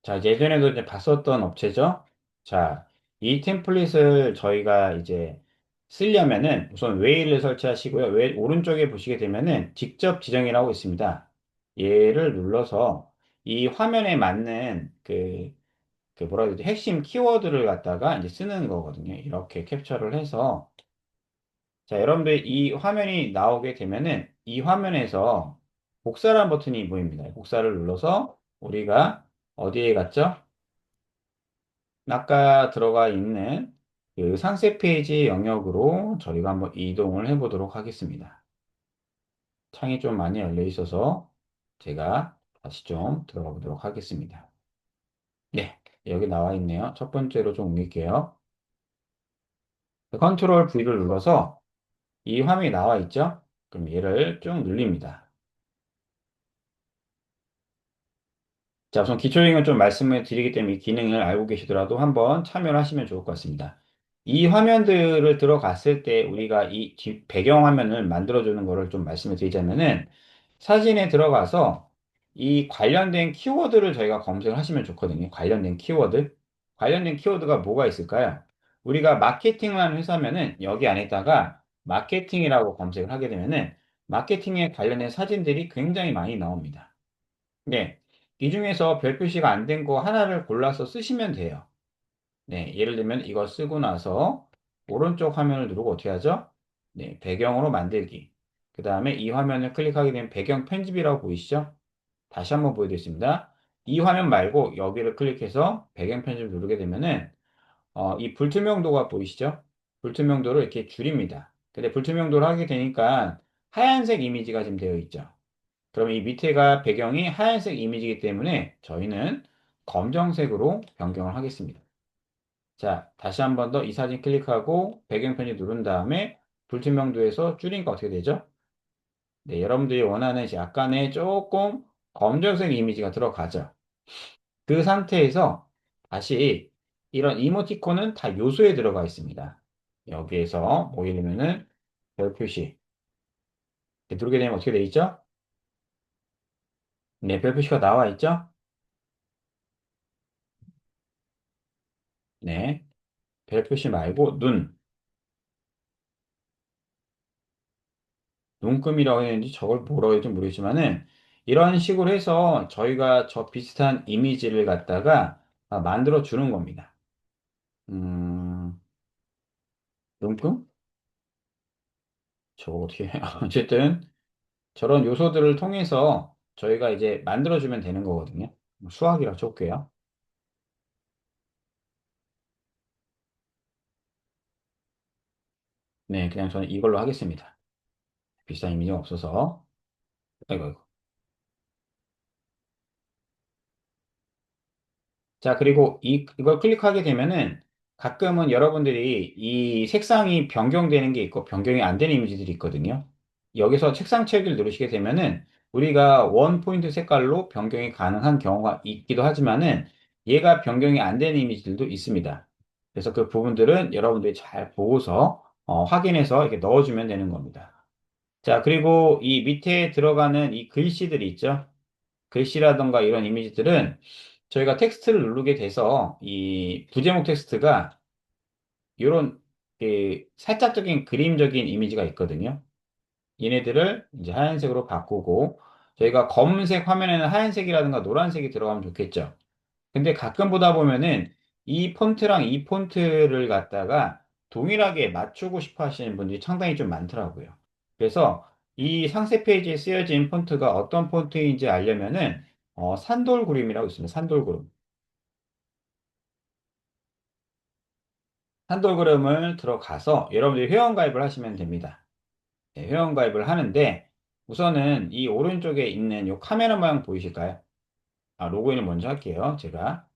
자, 예전에도 이제 봤었던 업체죠. 자, 이 템플릿을 저희가 이제 쓰려면은 우선 웨이를 설치하시고요. 웨이 오른쪽에 보시게 되면은 직접 지정이라고 있습니다. 얘를 눌러서 이 화면에 맞는 그 뭐라 해야 되지? 핵심 키워드를 갖다가 이제 쓰는 거거든요. 이렇게 캡처를 해서 자, 여러분들 이 화면이 나오게 되면은 이 화면에서 복사란 버튼이 보입니다. 복사를 눌러서 우리가 어디에 갔죠? 아까 들어가 있는 그 상세 페이지 영역으로 저희가 한번 이동을 해 보도록 하겠습니다. 창이 좀 많이 열려 있어서 제가 다시 좀 들어가 보도록 하겠습니다. 네, 여기 나와 있네요. 첫 번째로 좀 옮길게요. 컨트롤 V를 눌러서 이 화면이 나와 있죠? 그럼 얘를 쭉 눌립니다. 자, 우선 기초적인 좀 말씀을 드리기 때문에 이 기능을 알고 계시더라도 한번 참여를 하시면 좋을 것 같습니다. 이 화면들을 들어갔을 때 우리가 이 배경 화면을 만들어주는 거를 좀 말씀을 드리자면은 사진에 들어가서 이 관련된 키워드를 저희가 검색을 하시면 좋거든요. 관련된 키워드. 관련된 키워드가 뭐가 있을까요? 우리가 마케팅을 하는 회사면은 여기 안에다가 마케팅이라고 검색을 하게 되면은 마케팅에 관련된 사진들이 굉장히 많이 나옵니다. 네. 이 중에서 별 표시가 안 된 거 하나를 골라서 쓰시면 돼요. 네. 예를 들면 이거 쓰고 나서 오른쪽 화면을 누르고 어떻게 하죠? 네. 배경으로 만들기. 그 다음에 이 화면을 클릭하게 되면 배경 편집이라고 보이시죠? 다시 한번 보여드리겠습니다. 이 화면 말고 여기를 클릭해서 배경 편집을 누르게 되면은 이 불투명도가 보이시죠? 불투명도를 이렇게 줄입니다. 근데 불투명도를 하게 되니까 하얀색 이미지가 지금 되어 있죠. 그럼 이 밑에가 배경이 하얀색 이미지이기 때문에 저희는 검정색으로 변경을 하겠습니다. 자, 다시 한번 더 이 사진 클릭하고 배경 편집 누른 다음에 불투명도에서 줄이니까 어떻게 되죠? 네, 여러분들이 원하는 약간의 조금 검정색 이미지가 들어가죠. 그 상태에서 다시 이런 이모티콘은 다 요소에 들어가 있습니다. 여기에서 뭐 예를 들면은 별 표시 이렇게 누르게 되면 어떻게 돼 있죠? 네, 별 표시가 나와 있죠? 네. 별 표시 말고 눈금이라고 했는지 저걸 뭐라고 했는지 모르겠지만은 이런 식으로 해서 저희가 저 비슷한 이미지를 갖다가 만들어 주는 겁니다. 음, 눈금? 저거 어떻게, 어쨌든 저런 요소들을 통해서 저희가 이제 만들어 주면 되는 거거든요. 수학이라 쳐볼게요. 네, 그냥 저는 이걸로 하겠습니다. 비슷한 이미지가 없어서. 아이고, 아이고. 자, 그리고 이걸 클릭하게 되면은 가끔은 여러분들이 이 색상이 변경되는 게 있고 변경이 안 되는 이미지들이 있거든요. 여기서 책상 채우기를 누르시게 되면은 우리가 원 포인트 색깔로 변경이 가능한 경우가 있기도 하지만은 얘가 변경이 안 되는 이미지들도 있습니다. 그래서 그 부분들은 여러분들이 잘 보고서 확인해서 이렇게 넣어주면 되는 겁니다. 자, 그리고 이 밑에 들어가는 이 글씨들이 있죠. 글씨라던가 이런 이미지들은 저희가 텍스트를 누르게 돼서 이 부제목 텍스트가 이런 살짝적인 그림적인 이미지가 있거든요. 얘네들을 이제 하얀색으로 바꾸고 저희가 검은색 화면에는 하얀색이라든가 노란색이 들어가면 좋겠죠. 근데 가끔 보다 보면은 이 폰트랑 이 폰트를 갖다가 동일하게 맞추고 싶어 하시는 분들이 상당히 좀 많더라고요. 그래서 이 상세 페이지에 쓰여진 폰트가 어떤 폰트인지 알려면은 산돌구름이라고 있습니다. 산돌구름. 산돌구름을 들어가서 여러분들이 회원가입을 하시면 됩니다. 네, 회원가입을 하는데 우선은 이 오른쪽에 있는 이 카메라 모양 보이실까요? 로그인을 먼저 할게요. 제가.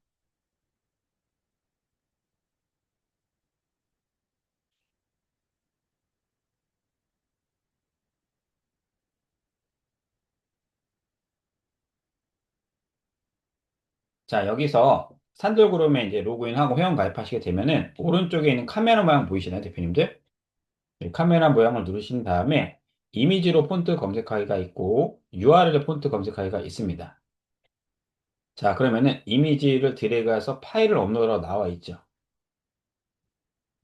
자, 여기서 산돌그룹에 이제 로그인하고 회원 가입하시게 되면은 오른쪽에 있는 카메라 모양 보이시나요, 대표님들? 이 카메라 모양을 누르신 다음에 이미지로 폰트 검색하기가 있고 URL 폰트 검색하기가 있습니다. 자, 그러면은 이미지를 드래그해서 파일을 업로드하러 나와 있죠.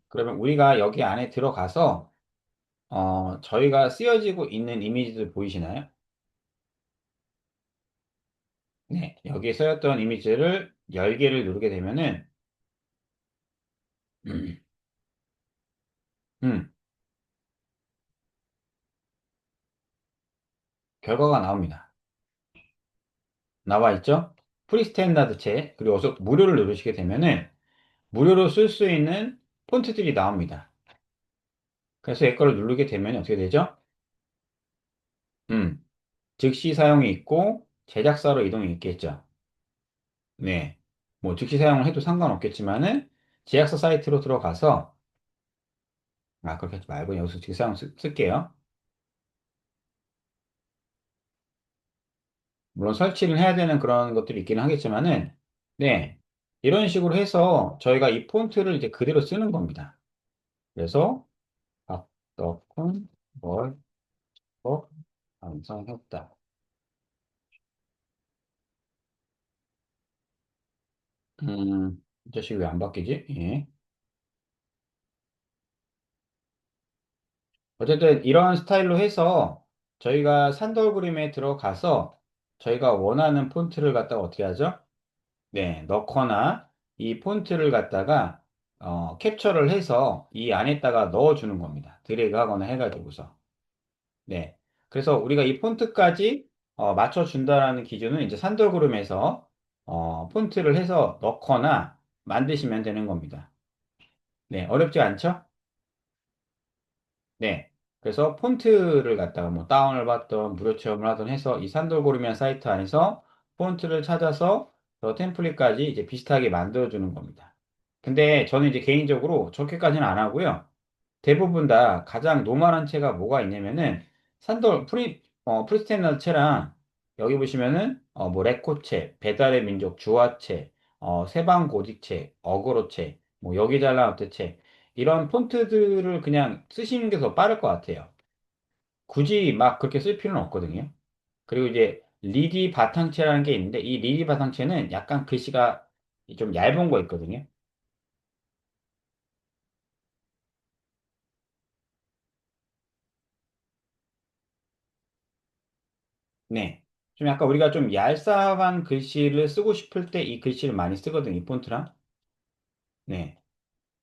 그러면 우리가 여기 안에 들어가서 저희가 쓰여지고 있는 이미지들 보이시나요? 네, 여기에 쓰였던 이미지를 열개를 누르게 되면은 음, 음, 결과가 나옵니다. 나와 있죠? 프리스탠다드 책, 그리고 어서 무료를 누르시게 되면은 무료로 쓸 수 있는 폰트들이 나옵니다. 그래서 얘거를 누르게 되면 어떻게 되죠? 음, 즉시 사용이 있고 제작사로 이동이 있겠죠. 네. 뭐 즉시 사용을 해도 상관없겠지만은 제작사 사이트로 들어가서 그렇게 하지 말고 여기서 즉시 사용 쓸게요. 물론 설치를 해야 되는 그런 것들이 있기는 하겠지만은 네. 이런 식으로 해서 저희가 이 폰트를 이제 그대로 쓰는 겁니다. 그래서 박덕훈 월 완성했다. 이 자식이 왜 안 바뀌지? 예. 어쨌든 이런 스타일로 해서 저희가 산돌 그림에 들어가서 저희가 원하는 폰트를 갖다가 어떻게 하죠? 네, 넣거나 이 폰트를 갖다가 캡처를 해서 이 안에다가 넣어주는 겁니다. 드래그 하거나 해가지고서. 네. 그래서 우리가 이 폰트까지 맞춰준다라는 기준은 이제 산돌 그림에서 폰트를 해서 넣거나 만드시면 되는 겁니다. 네, 어렵지 않죠? 네. 그래서 폰트를 갖다가 뭐 다운을 받던 무료 체험을 하던 해서 이 산돌고르미안 사이트 안에서 폰트를 찾아서 저 템플릿까지 이제 비슷하게 만들어주는 겁니다. 근데 저는 이제 개인적으로 저렇게까지는 안 하고요. 대부분 다 가장 노멀한 채가 뭐가 있냐면은 프리스탠다드 채랑 여기 보시면은 뭐 레코채, 배달의 민족 주화채, 세방고직채, 어그로채, 뭐 여기 잘라 어때채 이런 폰트들을 그냥 쓰시는 게 더 빠를 것 같아요. 굳이 막 그렇게 쓸 필요는 없거든요. 그리고 이제 리디 바탕채라는 게 있는데 이 리디 바탕채는 약간 글씨가 좀 얇은 거 있거든요. 네. 좀 약간 우리가 좀 얄쌍한 글씨를 쓰고 싶을 때 이 글씨를 많이 쓰거든요. 이 폰트랑. 네.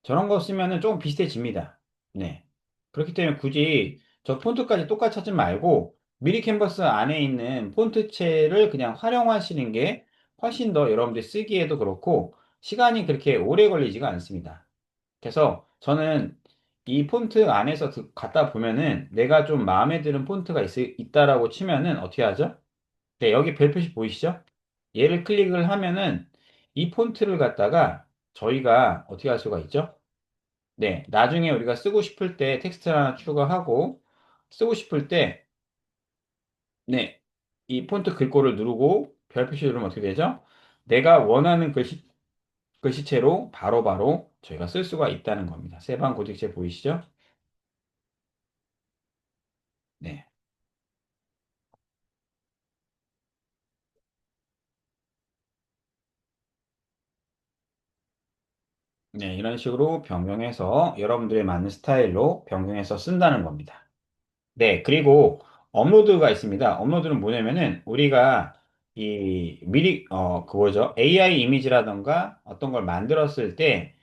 저런 거 쓰면은 조금 비슷해집니다. 네. 그렇기 때문에 굳이 저 폰트까지 똑같이 하지 말고 미리 캔버스 안에 있는 폰트체를 그냥 활용하시는 게 훨씬 더 여러분들 쓰기에도 그렇고 시간이 그렇게 오래 걸리지가 않습니다. 그래서 저는 이 폰트 안에서 갖다 보면은 내가 좀 마음에 드는 폰트가 있다라고 치면은 어떻게 하죠? 네, 여기 별 표시 보이시죠? 얘를 클릭을 하면은 이 폰트를 갖다가 저희가 어떻게 할 수가 있죠? 네, 나중에 우리가 쓰고 싶을 때 텍스트 하나 추가하고 쓰고 싶을 때 네, 이 폰트 글꼴을 누르고 별 표시 누르면 어떻게 되죠? 내가 원하는 글씨체로 바로바로 저희가 쓸 수가 있다는 겁니다. 세방 고직체 보이시죠? 네. 네, 이런 식으로 변경해서 여러분들의 맞는 스타일로 변경해서 쓴다는 겁니다. 네, 그리고 업로드가 있습니다. 업로드는 뭐냐면은 우리가 이 미리 그 뭐죠? AI 이미지라던가 어떤 걸 만들었을 때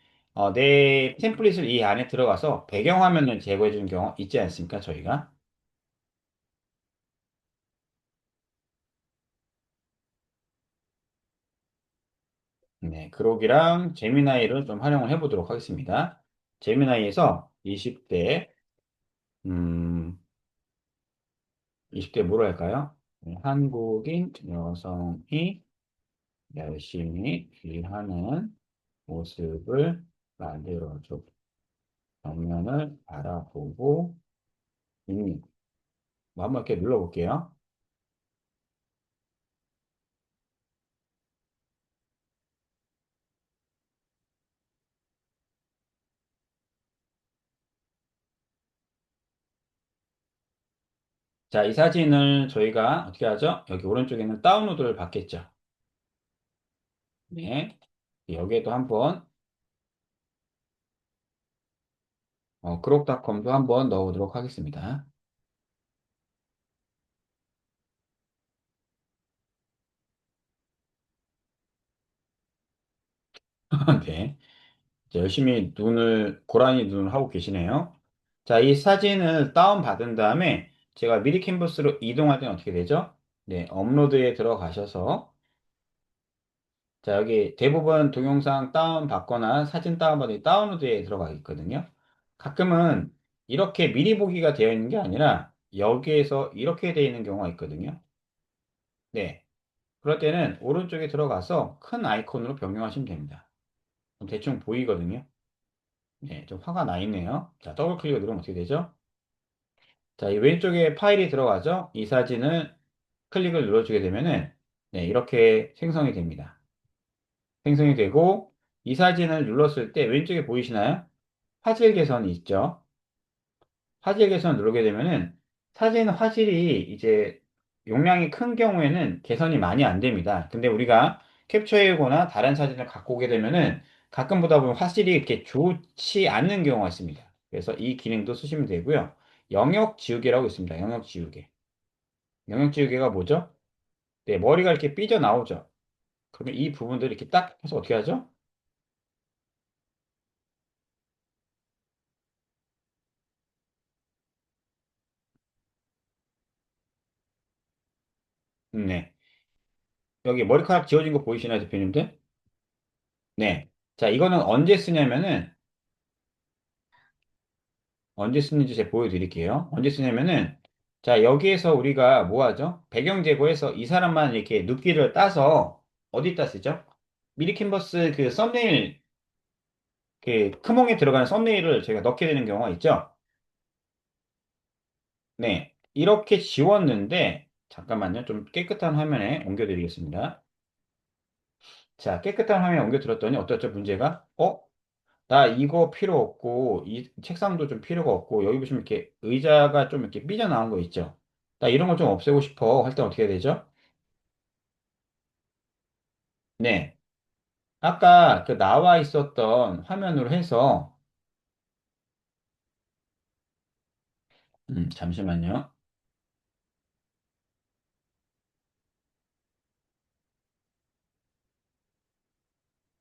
내 템플릿을 이 안에 들어가서 배경화면을 제거해 주는 경우 있지 않습니까? 저희가. 네, 그록이랑 제미나이를 좀 활용을 해보도록 하겠습니다. 제미나이에서 20대, 20대 뭐로 할까요? 네, 한국인 여성이 열심히 일하는 모습을 만들어줘. 정면을 바라보고 있는. 뭐 한번 이렇게 눌러볼게요. 자, 이 사진을 저희가 어떻게 하죠? 여기 오른쪽에는 다운로드를 받겠죠. 네. 여기에도 한번, 그록닷컴도 한번 넣어보도록 하겠습니다. 네. 자, 열심히 고라니 눈을 하고 계시네요. 자, 이 사진을 다운받은 다음에 제가 미리 캔버스로 이동할 때는 어떻게 되죠? 네, 업로드에 들어가셔서 자, 여기 대부분 동영상 다운받거나 사진 다운받을 때 다운로드에 들어가 있거든요. 가끔은 이렇게 미리 보기가 되어 있는 게 아니라 여기에서 이렇게 되어 있는 경우가 있거든요. 네. 그럴 때는 오른쪽에 들어가서 큰 아이콘으로 변경하시면 됩니다. 그럼 대충 보이거든요. 네, 좀 화가 나 있네요. 자, 더블 클릭을 누르면 어떻게 되죠? 자, 이 왼쪽에 파일이 들어가죠? 이 사진을 클릭을 눌러주게 되면은, 네, 이렇게 생성이 됩니다. 생성이 되고, 이 사진을 눌렀을 때 왼쪽에 보이시나요? 화질 개선이 있죠? 화질 개선 누르게 되면은, 사진 화질이 이제 용량이 큰 경우에는 개선이 많이 안 됩니다. 근데 우리가 캡처해오거나 다른 사진을 갖고 오게 되면은, 가끔 보다 보면 화질이 이렇게 좋지 않는 경우가 있습니다. 그래서 이 기능도 쓰시면 되고요. 영역 지우개라고 있습니다. 영역 지우개. 영역 지우개가 뭐죠? 네, 머리가 이렇게 삐져나오죠. 그러면 이 부분들을 이렇게 딱 해서 어떻게 하죠? 네. 여기 머리카락 지워진 거 보이시나요, 대표님들? 네. 자, 이거는 언제 쓰는지 제가 보여드릴게요. 언제 쓰냐면은, 자, 여기에서 우리가 뭐 하죠? 배경 제거해서 이 사람만 이렇게 눕기를 따서, 어디다 쓰죠? 미리 캔버스 그 썸네일, 그 크몽에 들어가는 썸네일을 저희가 넣게 되는 경우가 있죠? 네. 이렇게 지웠는데, 잠깐만요. 좀 깨끗한 화면에 옮겨드리겠습니다. 자, 깨끗한 화면에 옮겨드렸더니 어떻죠? 문제가? 나 이거 필요 없고, 이 책상도 좀 필요가 없고, 여기 보시면 이렇게 의자가 좀 이렇게 삐져나온 거 있죠? 나 이런 거 좀 없애고 싶어. 할 때 어떻게 해야 되죠? 네. 아까 그 나와 있었던 화면으로 해서, 잠시만요.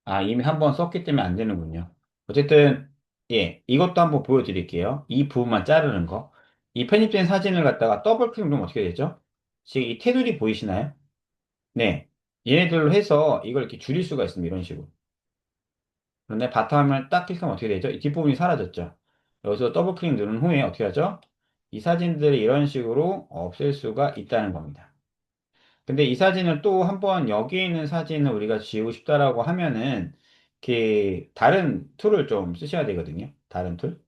아, 이미 한번 썼기 때문에 안 되는군요. 어쨌든, 예, 이것도 한번 보여드릴게요. 이 부분만 자르는 거. 이 편집된 사진을 갖다가 더블 클릭 누르면 어떻게 되죠? 지금 이 테두리 보이시나요? 네. 얘네들로 해서 이걸 이렇게 줄일 수가 있습니다. 이런 식으로. 그런데 바탕화면을 딱 클릭하면 어떻게 되죠? 이 뒷부분이 사라졌죠. 여기서 더블 클릭 누른 후에 어떻게 하죠? 이 사진들을 이런 식으로 없앨 수가 있다는 겁니다. 근데 이 사진을 또 한번 여기에 있는 사진을 우리가 지우고 싶다라고 하면은 다른 툴을 좀 쓰셔야 되거든요. 다른 툴.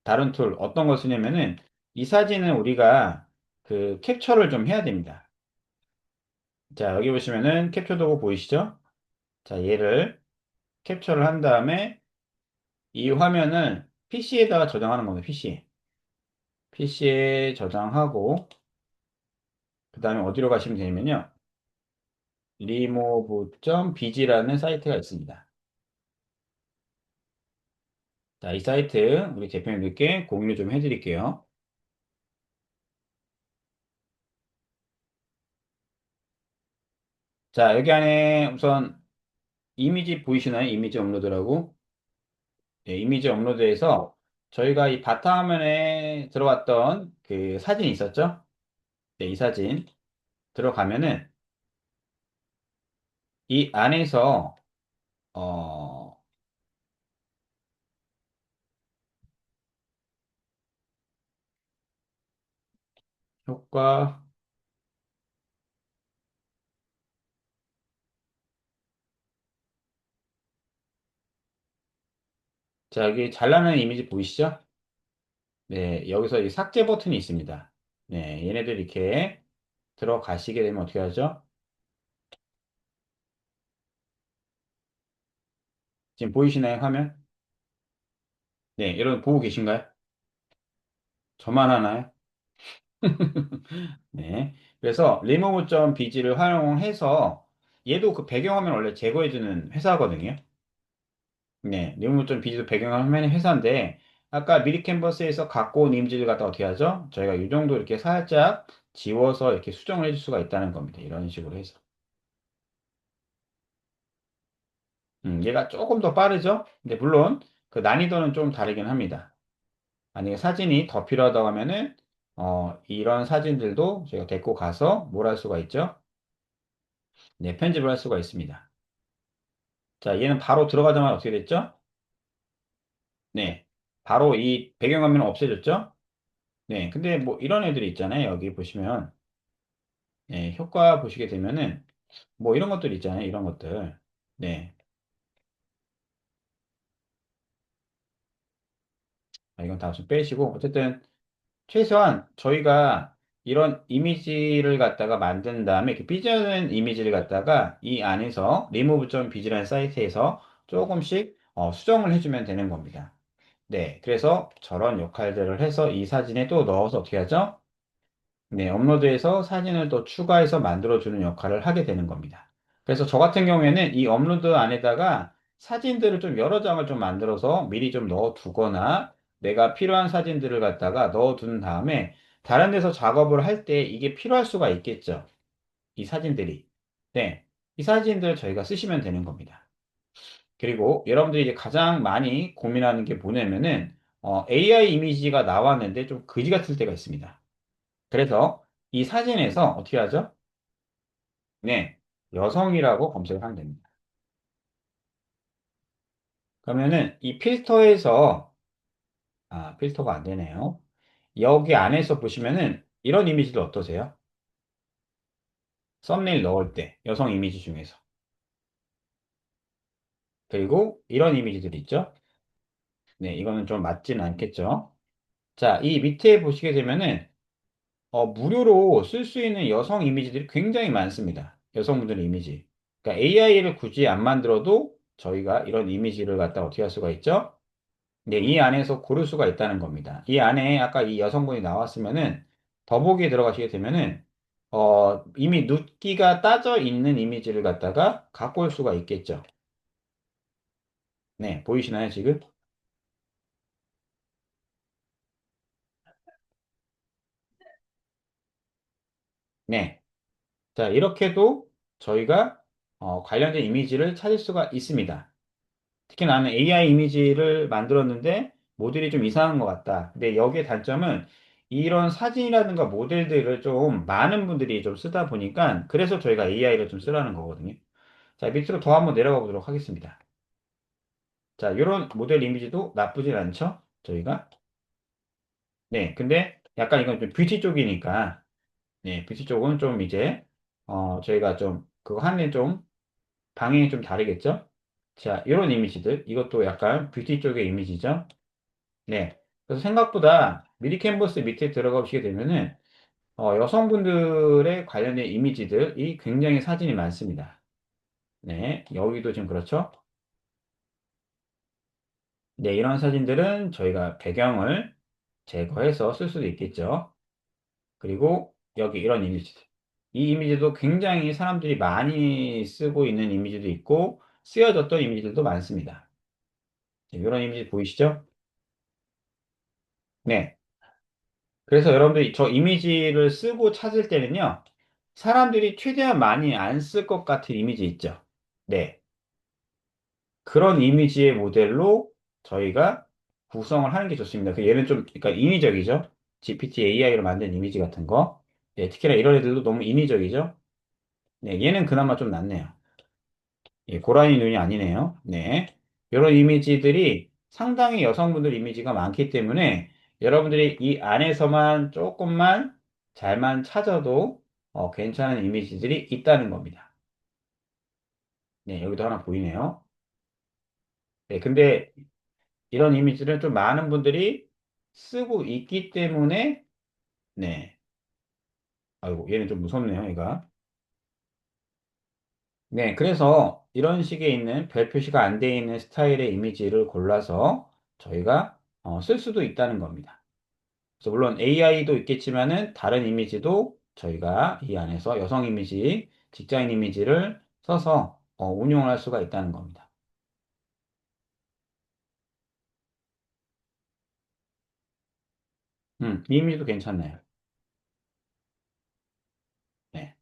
다른 툴 어떤 걸 쓰냐면은 이 사진을 우리가 그 캡처를 좀 해야 됩니다. 자, 여기 보시면은 캡처 도구 보이시죠? 자, 얘를 캡처를 한 다음에 이 화면을 PC에다가 저장하는 겁니다. PC에. PC에 저장하고 그 다음에 어디로 가시면 되냐면요. remove.bg라는 사이트가 있습니다. 자, 이 사이트 우리 대표님들께 공유 좀 해드릴게요. 자, 여기 안에 우선 이미지 보이시나요? 이미지 업로드라고. 예, 이미지 업로드에서 저희가 이 바탕화면에 들어왔던 그 사진이 있었죠? 네, 이 사진 들어가면은 이 안에서 어, 효과, 자, 여기 잘라낸 이미지 보이시죠? 네, 여기서 이 삭제 버튼이 있습니다. 네, 얘네들 이렇게 들어가시게 되면 어떻게 하죠? 지금 보이시나요, 화면? 네, 여러분 보고 계신가요? 저만 하나요? 네. 그래서 remove.bg를 활용해서 얘도 그 배경화면 원래 제거해주는 회사거든요. 네. remove.bg도 배경화면의 회사인데 아까 미리 캔버스에서 갖고 온 이미지를 갖다 어떻게 하죠? 저희가 이 정도 이렇게 살짝 지워서 이렇게 수정을 해줄 수가 있다는 겁니다. 이런 식으로 해서. 얘가 조금 더 빠르죠? 근데 물론 그 난이도는 좀 다르긴 합니다. 만약에 사진이 더 필요하다고 하면은 이런 사진들도 저희가 데리고 가서 뭘 할 수가 있죠? 네, 편집을 할 수가 있습니다. 자, 얘는 바로 들어가자마자 어떻게 됐죠? 네. 바로 이 배경화면은 없애졌죠? 네. 근데 뭐 이런 애들이 있잖아요. 여기 보시면. 네, 효과 보시게 되면은 뭐 이런 것들 있잖아요. 이런 것들. 네. 이건 다 좀 빼시고. 어쨌든 최소한 저희가 이런 이미지를 갖다가 만든 다음에 이렇게 삐져는 이미지를 갖다가 이 안에서 remove.bg라는 사이트에서 조금씩 수정을 해주면 되는 겁니다. 네. 그래서 저런 역할들을 해서 이 사진에 또 넣어서 어떻게 하죠? 네, 업로드해서 사진을 또 추가해서 만들어주는 역할을 하게 되는 겁니다. 그래서 저 같은 경우에는 이 업로드 안에다가 사진들을 좀 여러 장을 좀 만들어서 미리 좀 넣어두거나 내가 필요한 사진들을 갖다가 넣어둔 다음에 다른 데서 작업을 할 때 이게 필요할 수가 있겠죠. 이 사진들이. 네, 이 사진들 저희가 쓰시면 되는 겁니다. 그리고 여러분들이 이제 가장 많이 고민하는 게 뭐냐면은 AI 이미지가 나왔는데 좀 그지 같을 때가 있습니다. 그래서 이 사진에서 어떻게 하죠? 네, 여성이라고 검색을 하면 됩니다. 그러면은 이 필터에서, 필터가 안 되네요. 여기 안에서 보시면은 이런 이미지도 어떠세요? 썸네일 넣을 때, 여성 이미지 중에서. 그리고 이런 이미지들이 있죠? 네, 이거는 좀 맞지는 않겠죠? 자, 이 밑에 보시게 되면은, 무료로 쓸 수 있는 여성 이미지들이 굉장히 많습니다. 여성분들의 이미지. 그러니까 AI를 굳이 안 만들어도 저희가 이런 이미지를 갖다 어떻게 할 수가 있죠? 네, 이 안에서 고를 수가 있다는 겁니다. 이 안에 아까 이 여성분이 나왔으면은 더보기에 들어가시게 되면은 이미 눕기가 따져 있는 이미지를 갖다가 갖고 올 수가 있겠죠. 네, 보이시나요, 지금? 네. 자, 이렇게도 저희가 관련된 이미지를 찾을 수가 있습니다. 특히 나는 AI 이미지를 만들었는데 모델이 좀 이상한 것 같다. 근데 여기에 단점은 이런 사진이라든가 모델들을 좀 많은 분들이 좀 쓰다 보니까 그래서 저희가 AI를 좀 쓰라는 거거든요. 자, 밑으로 더 한번 내려가 보도록 하겠습니다. 자, 이런 모델 이미지도 나쁘진 않죠? 저희가. 네, 근데 약간 이건 좀 뷰티 쪽이니까, 네, 뷰티 쪽은 좀 이제, 저희가 좀, 그거 하는 좀, 방향이 좀 다르겠죠? 자, 이런 이미지들, 이것도 약간 뷰티 쪽의 이미지죠? 네. 그래서 생각보다 미리 캔버스 밑에 들어가 보시게 되면은, 여성분들의 관련된 이미지들이 굉장히 사진이 많습니다. 네, 여기도 지금 그렇죠? 네, 이런 사진들은 저희가 배경을 제거해서 쓸 수도 있겠죠. 그리고 여기 이런 이미지들. 이 이미지도 굉장히 사람들이 많이 쓰고 있는 이미지도 있고, 쓰여졌던 이미지들도 많습니다. 네, 이런 이미지 보이시죠? 네. 그래서 여러분들이 저 이미지를 쓰고 찾을 때는요, 사람들이 최대한 많이 안 쓸 것 같은 이미지 있죠. 네. 그런 이미지의 모델로 저희가 구성을 하는 게 좋습니다. 얘는 좀, 그러니까 인위적이죠. GPT AI로 만든 이미지 같은 거. 네, 특히나 이런 애들도 너무 인위적이죠. 네, 얘는 그나마 좀 낫네요. 예, 고라니 눈이 아니네요. 네. 이런 이미지들이 상당히 여성분들 이미지가 많기 때문에 여러분들이 이 안에서만 조금만 잘만 찾아도 괜찮은 이미지들이 있다는 겁니다. 네, 여기도 하나 보이네요. 네, 근데 이런 이미지를 좀 많은 분들이 쓰고 있기 때문에, 네. 아이고, 얘는 좀 무섭네요, 얘가. 네, 그래서 이런 식의 있는 별 표시가 안 돼 있는 스타일의 이미지를 골라서 저희가 쓸 수도 있다는 겁니다. 그래서 물론 AI도 있겠지만은 다른 이미지도 저희가 이 안에서 여성 이미지, 직장인 이미지를 써서 운용을 할 수가 있다는 겁니다. 이 이미지도 괜찮나요? 네.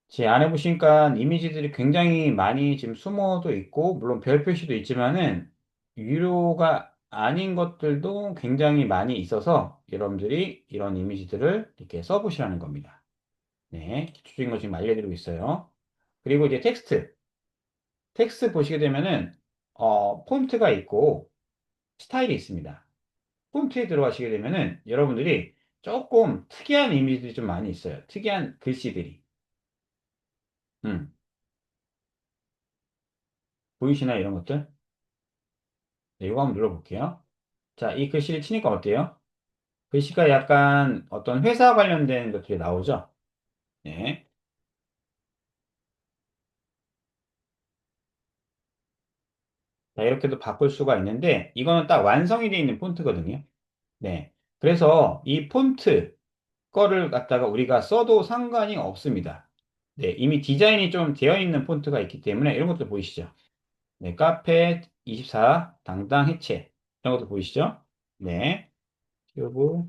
제 안에 보시니까 이미지들이 굉장히 많이 지금 숨어도 있고, 물론 별 표시도 있지만은, 유료가 아닌 것들도 굉장히 많이 있어서, 여러분들이 이런 이미지들을 이렇게 써보시라는 겁니다. 네. 기초적인 거 지금 알려드리고 있어요. 그리고 이제 텍스트. 텍스트 보시게 되면은, 폰트가 있고, 스타일이 있습니다. 폰트에 들어가시게 되면은, 여러분들이 조금 특이한 이미지들이 좀 많이 있어요. 특이한 글씨들이. 음, 보이시나요? 이런 것들? 네, 이거 한번 눌러볼게요. 자, 이 글씨를 치니까 어때요? 글씨가 약간 어떤 회사 관련된 것들이 나오죠? 네. 자, 이렇게도 바꿀 수가 있는데, 이거는 딱 완성이 되어 있는 폰트거든요. 네. 그래서 이 폰트 거를 갖다가 우리가 써도 상관이 없습니다. 네. 이미 디자인이 좀 되어 있는 폰트가 있기 때문에 이런 것도 보이시죠? 네. 카페 24, 당당 해체. 이런 것도 보이시죠? 네. 튜브.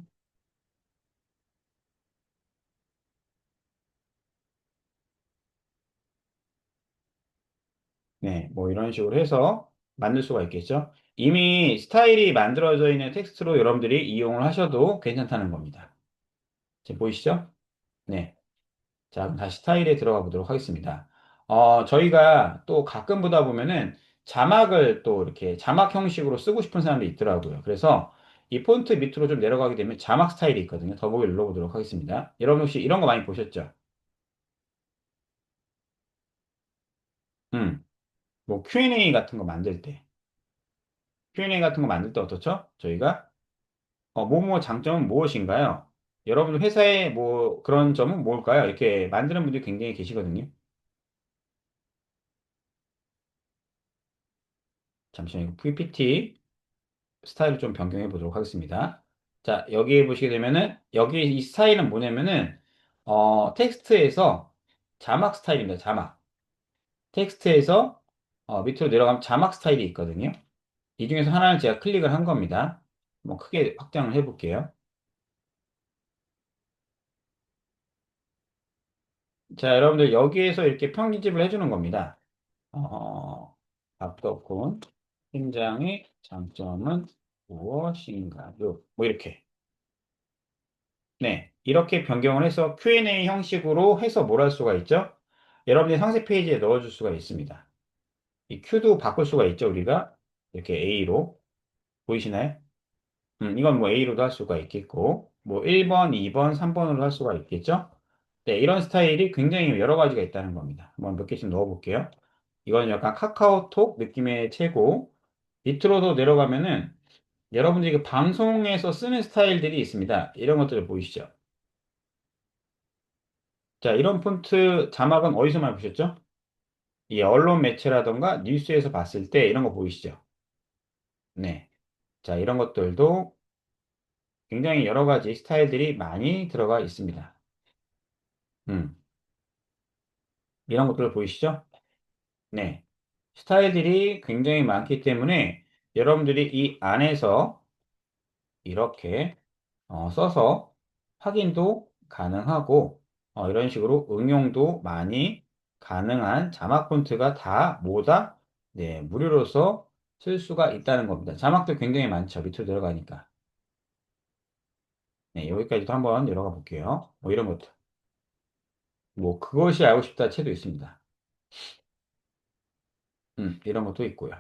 네, 뭐 이런 식으로 해서 만들 수가 있겠죠. 이미 스타일이 만들어져 있는 텍스트로 여러분들이 이용을 하셔도 괜찮다는 겁니다. 지금 보이시죠? 네. 자, 그럼 다시 스타일에 들어가 보도록 하겠습니다. 저희가 또 가끔 보다 보면은 자막을 또 이렇게 자막 형식으로 쓰고 싶은 사람들이 있더라고요. 그래서 이 폰트 밑으로 좀 내려가게 되면 자막 스타일이 있거든요. 더보기 눌러보도록 하겠습니다. 여러분 혹시 이런 거 많이 보셨죠? 음, 뭐 Q&A 같은 거 만들 때. Q&A 같은 거 만들 때 어떻죠? 저희가 뭐뭐 장점은 무엇인가요? 여러분 회사의 뭐 그런 점은 뭘까요? 이렇게 만드는 분들이 굉장히 계시거든요. 잠시만요. PPT 스타일을 좀 변경해 보도록 하겠습니다. 자, 여기에 보시게 되면은 여기 이 스타일은 뭐냐면은 텍스트에서 자막 스타일입니다. 자막. 텍스트에서 밑으로 내려가면 자막 스타일이 있거든요. 이 중에서 하나를 제가 클릭을 한 겁니다. 뭐 크게 확장을 해 볼게요. 자, 여러분들 여기에서 이렇게 평집을 해주는 겁니다. 답변 팀장의 장점은 무엇인가요? 뭐 이렇게. 네. 이렇게 변경을 해서 Q&A 형식으로 해서 뭘 할 수가 있죠? 여러분의 상세 페이지에 넣어줄 수가 있습니다. 이 Q도 바꿀 수가 있죠, 우리가. 이렇게 A로. 보이시나요? 이건 뭐 A로도 할 수가 있겠고, 뭐 1번, 2번, 3번으로 할 수가 있겠죠? 네, 이런 스타일이 굉장히 여러 가지가 있다는 겁니다. 한번 몇 개씩 넣어볼게요. 이건 약간 카카오톡 느낌의 채고, 밑으로도 내려가면은 여러분들이 그 방송에서 쓰는 스타일들이 있습니다. 이런 것들을 보이시죠? 자, 이런 폰트 자막은 어디서 많이 보셨죠? 이 언론 매체라던가 뉴스에서 봤을 때 이런 거 보이시죠? 네. 자, 이런 것들도 굉장히 여러 가지 스타일들이 많이 들어가 있습니다. 음, 이런 것들 보이시죠? 네. 스타일들이 굉장히 많기 때문에 여러분들이 이 안에서 이렇게 써서 확인도 가능하고, 이런 식으로 응용도 많이 가능한 자막 폰트가 다 뭐다? 네, 무료로서 쓸 수가 있다는 겁니다. 자막도 굉장히 많죠. 밑으로 들어가니까. 네, 여기까지도 한번 열어가 볼게요. 뭐 이런 것도. 뭐 그것이 알고 싶다 책도 있습니다. 이런 것도 있고요.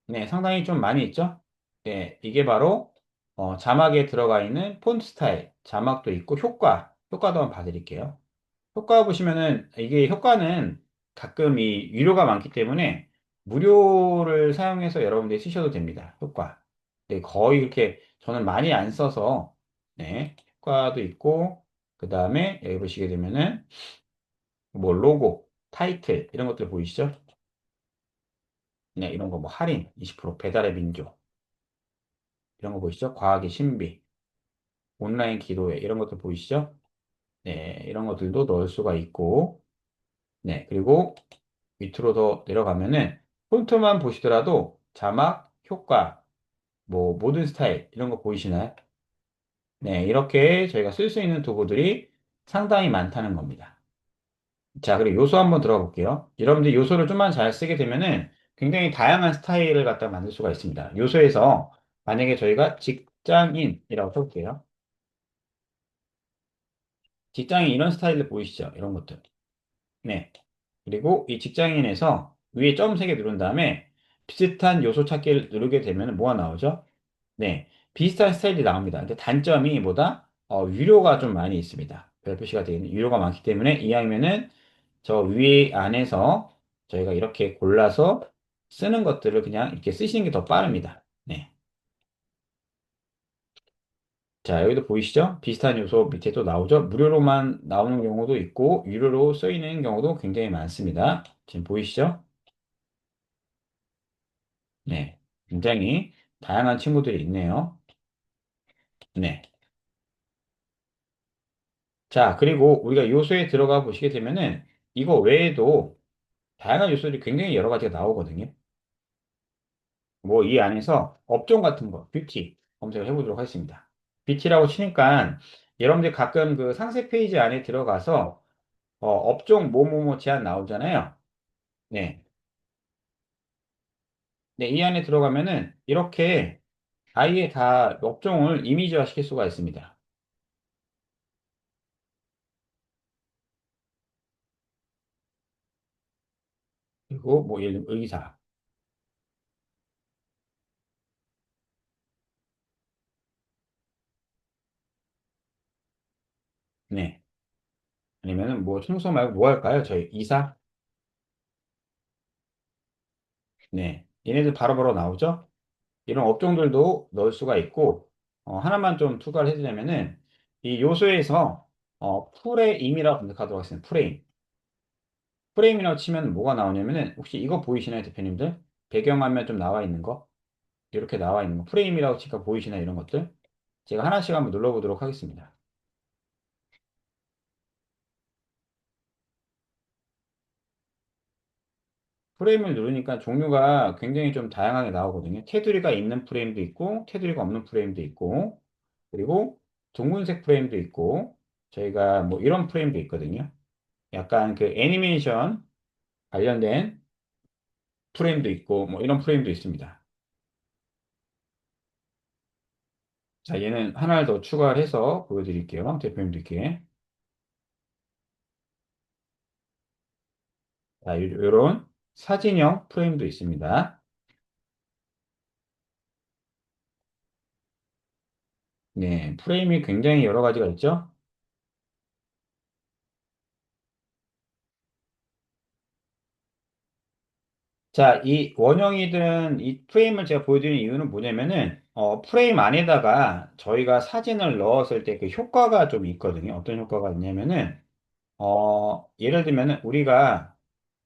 네, 상당히 좀 많이 있죠? 네, 이게 바로 자막에 들어가 있는 폰트 스타일, 자막도 있고 효과도 한번 봐드릴게요. 효과 보시면은 이게 효과는 가끔 이 유료가 많기 때문에 무료를 사용해서 여러분들이 쓰셔도 됩니다. 효과. 네, 거의 이렇게 저는 많이 안 써서 네, 효과도 있고 그 다음에 여기 보시게 되면은 뭐 로고, 타이틀 이런 것들 보이시죠? 네, 이런 거 뭐 할인 20% 배달의 민족 이런 거 보이시죠? 과학의 신비, 온라인 기도회 이런 것들 보이시죠? 네, 이런 것들도 넣을 수가 있고 네, 그리고 밑으로 더 내려가면은 폰트만 보시더라도 자막, 효과, 뭐 모든 스타일 이런 거 보이시나요? 네, 이렇게 저희가 쓸 수 있는 도구들이 상당히 많다는 겁니다. 자, 그리고 요소 한번 들어가 볼게요. 여러분들 요소를 좀만 잘 쓰게 되면은 굉장히 다양한 스타일을 갖다 만들 수가 있습니다. 요소에서 만약에 저희가 직장인이라고 쳐볼게요. 직장인 이런 스타일들 보이시죠? 이런 것들. 네. 그리고 이 직장인에서 위에 점 3개 누른 다음에 비슷한 요소 찾기를 누르게 되면 뭐가 나오죠? 네. 비슷한 스타일이 나옵니다. 근데 단점이 뭐다? 유료가 좀 많이 있습니다. 별 표시가 되어 있는 유료가 많기 때문에 이왕이면은 저 위에 안에서 저희가 이렇게 골라서 쓰는 것들을 그냥 이렇게 쓰시는 게 더 빠릅니다. 네. 자, 여기도 보이시죠? 비슷한 요소 밑에 또 나오죠? 무료로만 나오는 경우도 있고, 유료로 쓰이는 경우도 굉장히 많습니다. 지금 보이시죠? 네. 굉장히 다양한 친구들이 있네요. 네. 자, 그리고 우리가 요소에 들어가 보시게 되면은 이거 외에도 다양한 요소들이 굉장히 여러 가지가 나오거든요. 뭐 이 안에서 업종 같은 거, 뷰티 검색을 해보도록 하겠습니다. 뷰티라고 치니까 여러분들 가끔 그 상세 페이지 안에 들어가서 업종 뭐뭐뭐 제한 나오잖아요. 네. 네, 이 안에 들어가면은 이렇게 아예 다 업종을 이미지화 시킬 수가 있습니다. 그리고 뭐 예를 들면 의사. 네. 아니면은 뭐 충성 말고 뭐 할까요? 저희 이사? 네. 얘네들 바로바로 나오죠? 이런 업종들도 넣을 수가 있고, 하나만 좀 추가를 해주자면은, 이 요소에서, 프레임이라고 검색하도록 하겠습니다. 프레임. 프레임이라고 치면 뭐가 나오냐면은, 혹시 이거 보이시나요, 대표님들? 배경화면 좀 나와 있는 거? 이렇게 나와 있는 거. 프레임이라고 치니까 보이시나요, 이런 것들? 제가 하나씩 한번 눌러보도록 하겠습니다. 프레임을 누르니까 종류가 굉장히 좀 다양하게 나오거든요. 테두리가 있는 프레임도 있고, 테두리가 없는 프레임도 있고, 그리고 둥근색 프레임도 있고, 저희가 뭐 이런 프레임도 있거든요. 약간 그 애니메이션 관련된 프레임도 있고, 뭐 이런 프레임도 있습니다. 자, 얘는 하나를 더 추가를 해서 보여드릴게요. 대표님들께. 자, 요런 사진형 프레임도 있습니다. 네, 프레임이 굉장히 여러 가지가 있죠. 자, 이 원형이든 이 프레임을 제가 보여드리는 이유는 뭐냐면은, 프레임 안에다가 저희가 사진을 넣었을 때 그 효과가 좀 있거든요. 어떤 효과가 있냐면은, 예를 들면은 우리가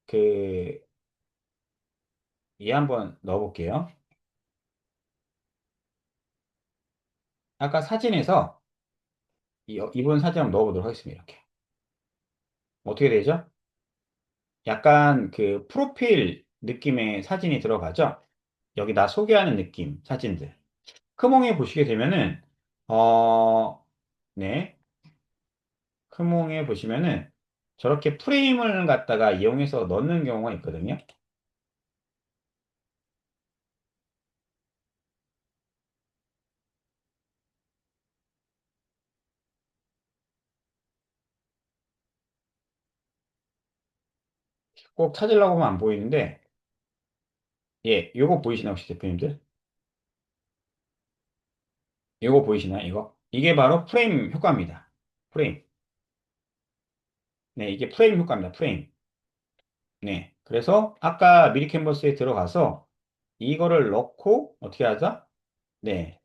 그, 얘 한번 넣어볼게요. 아까 사진에서 이분 사진 한번 넣어보도록 하겠습니다. 이렇게. 어떻게 되죠? 약간 그 프로필 느낌의 사진이 들어가죠? 여기 나 소개하는 느낌 사진들. 크몽에 보시게 되면은, 어, 네. 크몽에 보시면은 저렇게 프레임을 갖다가 이용해서 넣는 경우가 있거든요. 꼭 찾으려고 하면 안 보이는데, 예, 요거 보이시나요, 혹시 대표님들? 요거 보이시나요, 이거? 이게 바로 프레임 효과입니다. 프레임. 네, 이게 프레임 효과입니다, 프레임. 네. 그래서 아까 미리 캔버스에 들어가서 이거를 넣고 어떻게 하자? 네.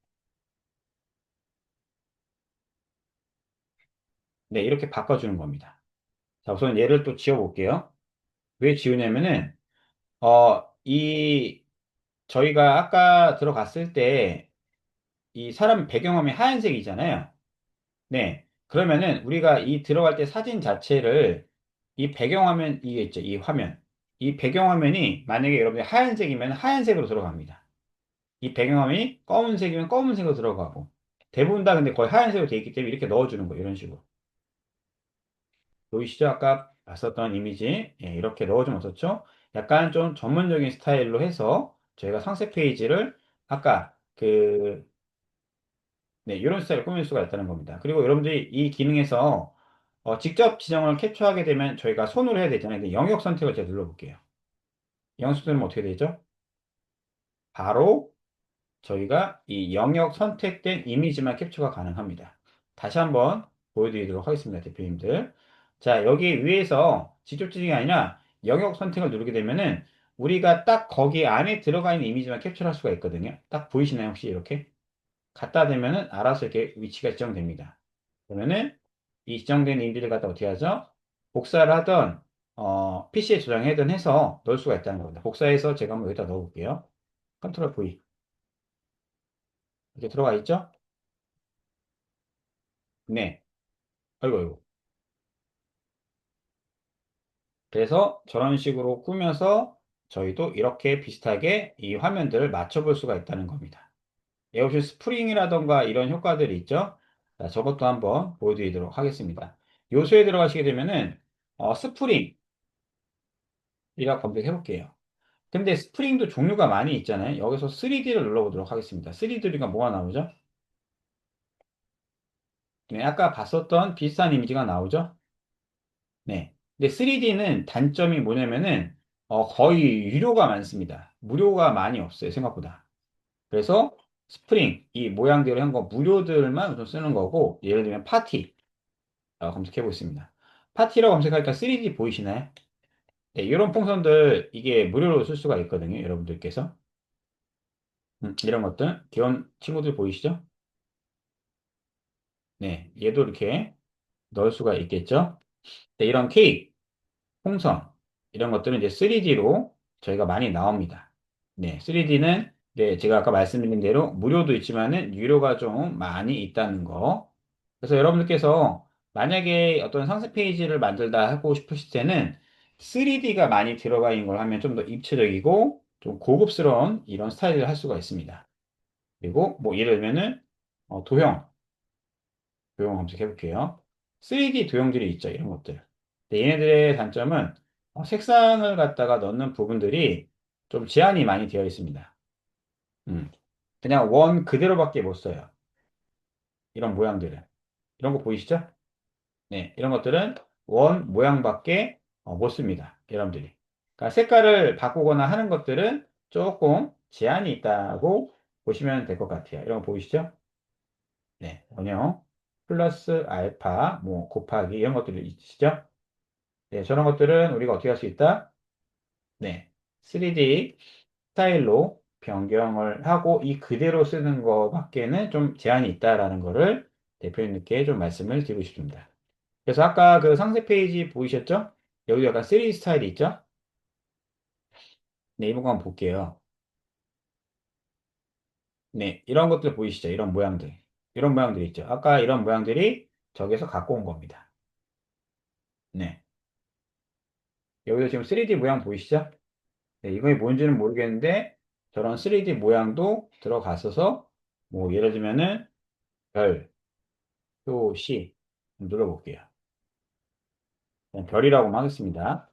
네, 이렇게 바꿔주는 겁니다. 자, 우선 얘를 또 지워볼게요. 왜 지우냐면은, 저희가 아까 들어갔을 때 이 사람 배경화면이 하얀색이잖아요. 네. 그러면은 우리가 이 들어갈 때 사진 자체를 이 배경화면, 이게 있죠. 이 화면. 이 배경화면이 만약에 여러분이 하얀색이면 하얀색으로 들어갑니다. 이 배경화면이 검은색이면 검은색으로 들어가고. 대부분 다 근데 거의 하얀색으로 되어 있기 때문에 이렇게 넣어주는 거예요. 이런 식으로. 보이시죠? 아까 봤었던 이미지. 예, 이렇게 넣어주면 어떻죠? 약간 좀 전문적인 스타일로 해서 저희가 상세 페이지를 아까 네, 이런 스타일로 꾸밀 수가 있다는 겁니다. 그리고 여러분들이 이 기능에서 직접 지정을 캡처하게 되면 저희가 손으로 해야 되잖아요. 근데 영역 선택을 제가 눌러볼게요. 영역 선택은 어떻게 되죠? 바로 저희가 이 영역 선택된 이미지만 캡처가 가능합니다. 다시 한번 보여드리도록 하겠습니다, 대표님들. 자, 여기 위에서 직접 지정이 아니라 영역 선택을 누르게 되면은 우리가 딱 거기 안에 들어가 있는 이미지만 캡처할 수가 있거든요. 딱 보이시나요, 혹시 이렇게? 갖다 대면은 알아서 이렇게 위치가 지정됩니다. 그러면은 이 지정된 이미지를 갖다 어떻게 하죠? 복사를 하던 PC에 저장하든 해서 넣을 수가 있다는 겁니다. 복사해서 제가 한번 여기다 넣어볼게요. 컨트롤 V 이렇게 들어가 있죠? 네. 아이고, 아이고. 그래서 저런 식으로 꾸며서 저희도 이렇게 비슷하게 이 화면들을 맞춰볼 수가 있다는 겁니다. 에어쇼 스프링이라던가 이런 효과들이 있죠? 자, 저것도 한번 보여드리도록 하겠습니다. 요소에 들어가시게 되면은 스프링이라 검색해 볼게요. 근데 스프링도 종류가 많이 있잖아요. 여기서 3D를 눌러보도록 하겠습니다. 3D가 뭐가 나오죠? 네, 아까 봤었던 비슷한 이미지가 나오죠? 네. 근데 3D는 단점이 뭐냐면은 거의 유료가 많습니다. 무료가 많이 없어요, 생각보다. 그래서 스프링, 이 모양대로 한 거 무료들만 우선 쓰는 거고, 예를 들면 파티 검색해 보겠습니다. 파티라고 검색하니까 3D 보이시나요? 네, 이런 풍선들 이게 무료로 쓸 수가 있거든요, 여러분들께서. 이런 것들 귀여운 친구들 보이시죠? 네, 얘도 이렇게 넣을 수가 있겠죠? 네, 이런 케이크, 풍선 이런 것들은 이제 3D로 저희가 많이 나옵니다. 네, 3D는 네, 제가 아까 말씀드린 대로 무료도 있지만은 유료가 좀 많이 있다는 거. 그래서 여러분들께서 만약에 어떤 상세 페이지를 만들다 하고 싶으실 때는 3D가 많이 들어가 있는 걸 하면 좀 더 입체적이고 좀 고급스러운 이런 스타일을 할 수가 있습니다. 그리고 뭐 예를 들면은 도형 검색해 볼게요. 3D 도형들이 있죠, 이런 것들. 근데 얘네들의 단점은 색상을 갖다가 넣는 부분들이 좀 제한이 많이 되어 있습니다. 음. 그냥 원 그대로밖에 못 써요. 이런 모양들은. 이런 거 보이시죠? 네, 이런 것들은 원 모양밖에 못 씁니다. 여러분들이. 그러니까 색깔을 바꾸거나 하는 것들은 조금 제한이 있다고 보시면 될 것 같아요. 이런 거 보이시죠? 네, 원형 플러스 알파 뭐 곱하기 이런 것들이 있으시죠? 네, 저런 것들은 우리가 어떻게 할 수 있다? 네, 3D 스타일로 변경을 하고 이 그대로 쓰는 거밖에는 좀 제한이 있다라는 거를 대표님께 좀 말씀을 드리고 싶습니다. 그래서 아까 그 상세 페이지 보이셨죠? 여기 약간 3D 스타일이 있죠? 네, 이번 거 한번 볼게요. 네, 이런 것들 보이시죠? 이런 모양들. 이런 모양들이 있죠? 아까 이런 모양들이 저기서 갖고 온 겁니다. 네. 여기서 지금 3D 모양 보이시죠? 네, 이게 뭔지는 모르겠는데 저런 3D 모양도 들어갔어서 뭐 예를 들면은 별, 표시 눌러볼게요. 그냥 별이라고만 하겠습니다.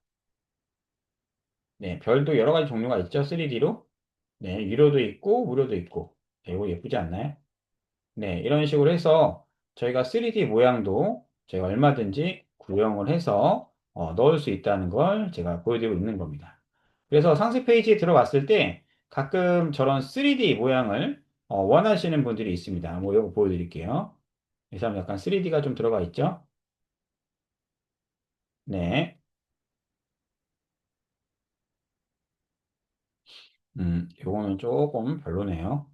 네, 별도 여러 가지 종류가 있죠. 3D로. 네, 유료도 있고 무료도 있고. 네, 이거 예쁘지 않나요? 네, 이런 식으로 해서 저희가 3D 모양도 저희가 얼마든지 구형을 해서 넣을 수 있다는 걸 제가 보여드리고 있는 겁니다. 그래서 상세 페이지에 들어왔을 때 가끔 저런 3D 모양을 원하시는 분들이 있습니다. 뭐 이거 보여드릴게요. 이 사람 약간 3D가 좀 들어가 있죠? 네. 요거는 조금 별로네요.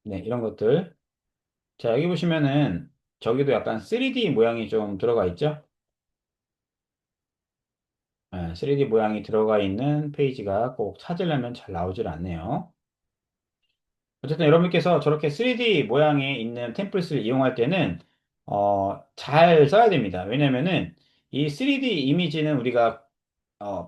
네, 이런 것들. 자, 여기 보시면은 저기도 약간 3D 모양이 좀 들어가 있죠? 3D 모양이 들어가 있는 페이지가 꼭 찾으려면 잘 나오질 않네요. 어쨌든 여러분께서 저렇게 3D 모양에 있는 템플릿을 이용할 때는 잘 써야 됩니다. 왜냐면은 이 3D 이미지는 우리가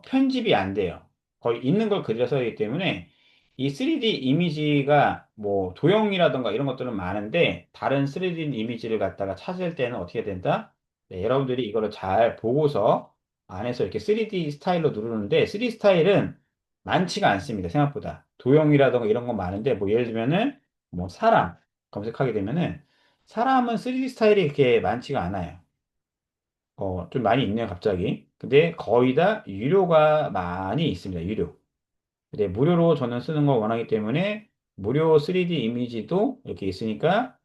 편집이 안 돼요. 거의 있는 걸 그대로 써야 하기 때문에 이 3D 이미지가 뭐 도형이라던가 이런 것들은 많은데 다른 3D 이미지를 갖다가 찾을 때는 어떻게 된다? 네, 여러분들이 이거를 잘 보고서 안에서 이렇게 3D 스타일로 누르는데 3D 스타일은 많지가 않습니다. 생각보다. 도형이라던가 이런 건 많은데 뭐 예를 들면은 뭐 사람 검색하게 되면은 사람은 3D 스타일이 이렇게 많지가 않아요. 좀 많이 있네요, 갑자기. 근데 거의 다 유료가 많이 있습니다, 유료. 근데 무료로 저는 쓰는 걸 원하기 때문에 무료 3D 이미지도 이렇게 있으니까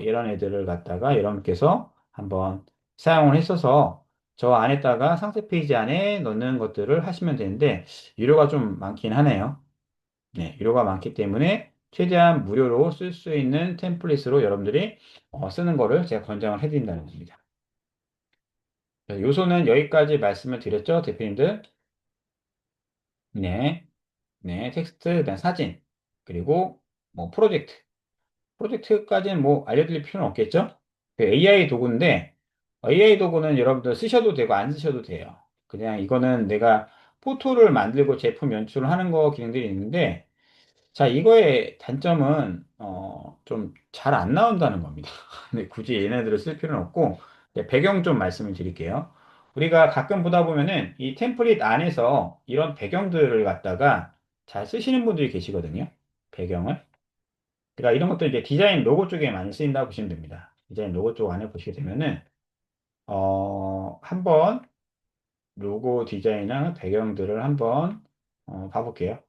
이런 애들을 갖다가 여러분께서 한번 사용을 했어서 저 안에다가 상세 페이지 안에 넣는 것들을 하시면 되는데 유료가 좀 많긴 하네요. 네, 유료가 많기 때문에 최대한 무료로 쓸 수 있는 템플릿으로 여러분들이 쓰는 거를 제가 권장을 해드린다는 겁니다. 요소는 여기까지 말씀을 드렸죠, 대표님들? 네, 네, 텍스트, 그다음 사진, 그리고 뭐 프로젝트. 프로젝트까지는 뭐 알려드릴 필요는 없겠죠? 그 AI 도구인데, AI 도구는 여러분들 쓰셔도 되고 안 쓰셔도 돼요. 그냥 이거는 내가 포토를 만들고 제품 연출을 하는 거 기능들이 있는데, 자, 이거의 단점은 좀 잘 안 나온다는 겁니다. 근데 굳이 얘네들을 쓸 필요는 없고 네, 배경 좀 말씀을 드릴게요. 우리가 가끔 보다 보면은 이 템플릿 안에서 이런 배경들을 갖다가 잘 쓰시는 분들이 계시거든요. 배경을. 그러니까 이런 것도 이제 디자인 로고 쪽에 많이 쓰인다고 보시면 됩니다. 디자인 로고 쪽 안에 보시게 되면은 한번 로고 디자인이나 배경들을 한번 봐볼게요.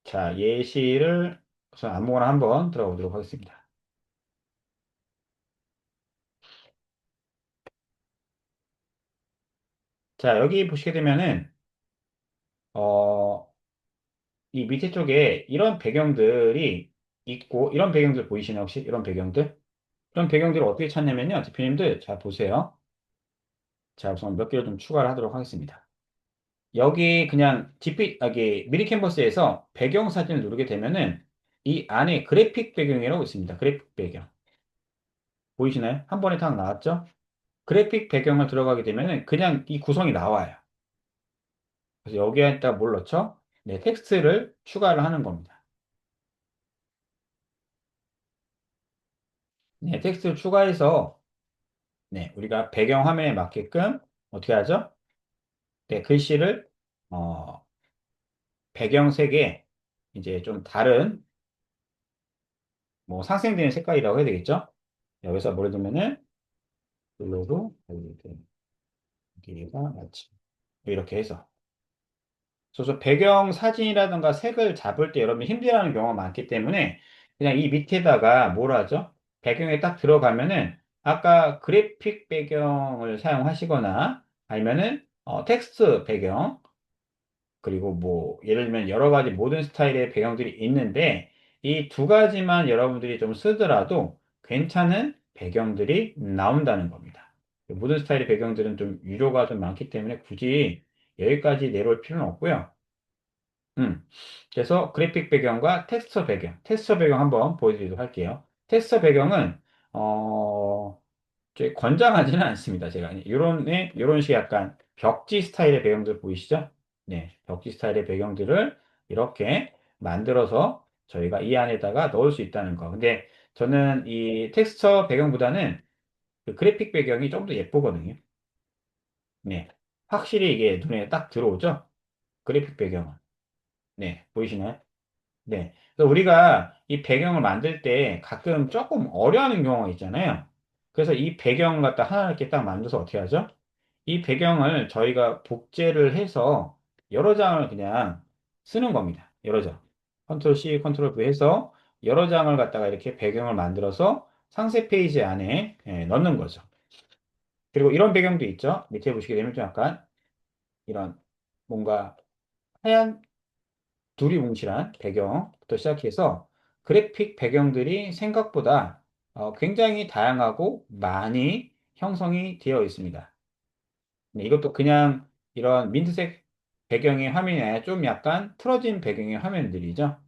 자, 예시를 우선 아무거나 한번 들어가 보도록 하겠습니다. 자, 여기 보시게 되면은, 어, 이 밑에 쪽에 이런 배경들이 있고, 이런 배경들 보이시나요, 혹시? 이런 배경들? 이런 배경들을 어떻게 찾냐면요. 대표님들, 자, 보세요. 자, 우선 몇 개를 좀 추가를 하도록 하겠습니다. 여기 그냥 여기 미리 캔버스에서 배경 사진을 누르게 되면은, 이 안에 그래픽 배경이라고 있습니다. 그래픽 배경. 보이시나요? 한 번에 탁 나왔죠? 그래픽 배경을 들어가게 되면은 그냥 이 구성이 나와요. 그래서 여기에다 뭘 넣죠? 네, 텍스트를 추가를 하는 겁니다. 네, 텍스트를 추가해서 네, 우리가 배경 화면에 맞게끔 어떻게 하죠? 네, 글씨를 어, 배경 색에 이제 좀 다른 뭐 상생되는 색깔이라고 해야 되겠죠? 여기서 뭐를 두면은 블로그 여기가 맞지? 이렇게 해서 그래서 배경 사진이라든가 색을 잡을 때 여러분이 힘들어하는 경우가 많기 때문에 그냥 이 밑에다가 뭘 하죠? 배경에 딱 들어가면은 아까 그래픽 배경을 사용하시거나 아니면은 텍스트 배경 그리고 뭐 예를 들면 여러 가지 모든 스타일의 배경들이 있는데 이 두 가지만 여러분들이 좀 쓰더라도 괜찮은 배경들이 나온다는 겁니다. 모든 스타일의 배경들은 좀 유료가 좀 많기 때문에 굳이 여기까지 내려올 필요는 없고요. 음. 그래서 그래픽 배경과 텍스처 배경, 텍스처 배경 한번 보여드리도록 할게요. 텍스처 배경은 좀 권장하지는 않습니다. 제가 이런 식의 약간 벽지 스타일의 배경들 보이시죠? 네, 벽지 스타일의 배경들을 이렇게 만들어서 저희가 이 안에다가 넣을 수 있다는 거. 근데 저는 이 텍스처 배경보다는 그 그래픽 배경이 좀 더 예쁘거든요. 네. 확실히 이게 눈에 딱 들어오죠? 그래픽 배경은. 네. 보이시나요? 네. 그래서 우리가 이 배경을 만들 때 가끔 조금 어려워하는 경우가 있잖아요. 그래서 이 배경을 갖다 하나 이렇게 딱 만들어서 어떻게 하죠? 이 배경을 저희가 복제를 해서 여러 장을 그냥 쓰는 겁니다. 여러 장. 컨트롤 C, 컨트롤 V 해서 여러 장을 갖다가 이렇게 배경을 만들어서 상세 페이지 안에 넣는 거죠. 그리고 이런 배경도 있죠. 밑에 보시게 되면 좀 약간 이런 뭔가 하얀 두리뭉실한 배경부터 시작해서 그래픽 배경들이 생각보다 굉장히 다양하고 많이 형성이 되어 있습니다. 네, 이것도 그냥 이런 민트색 배경의 화면이 아니라 좀 약간 틀어진 배경의 화면들이죠.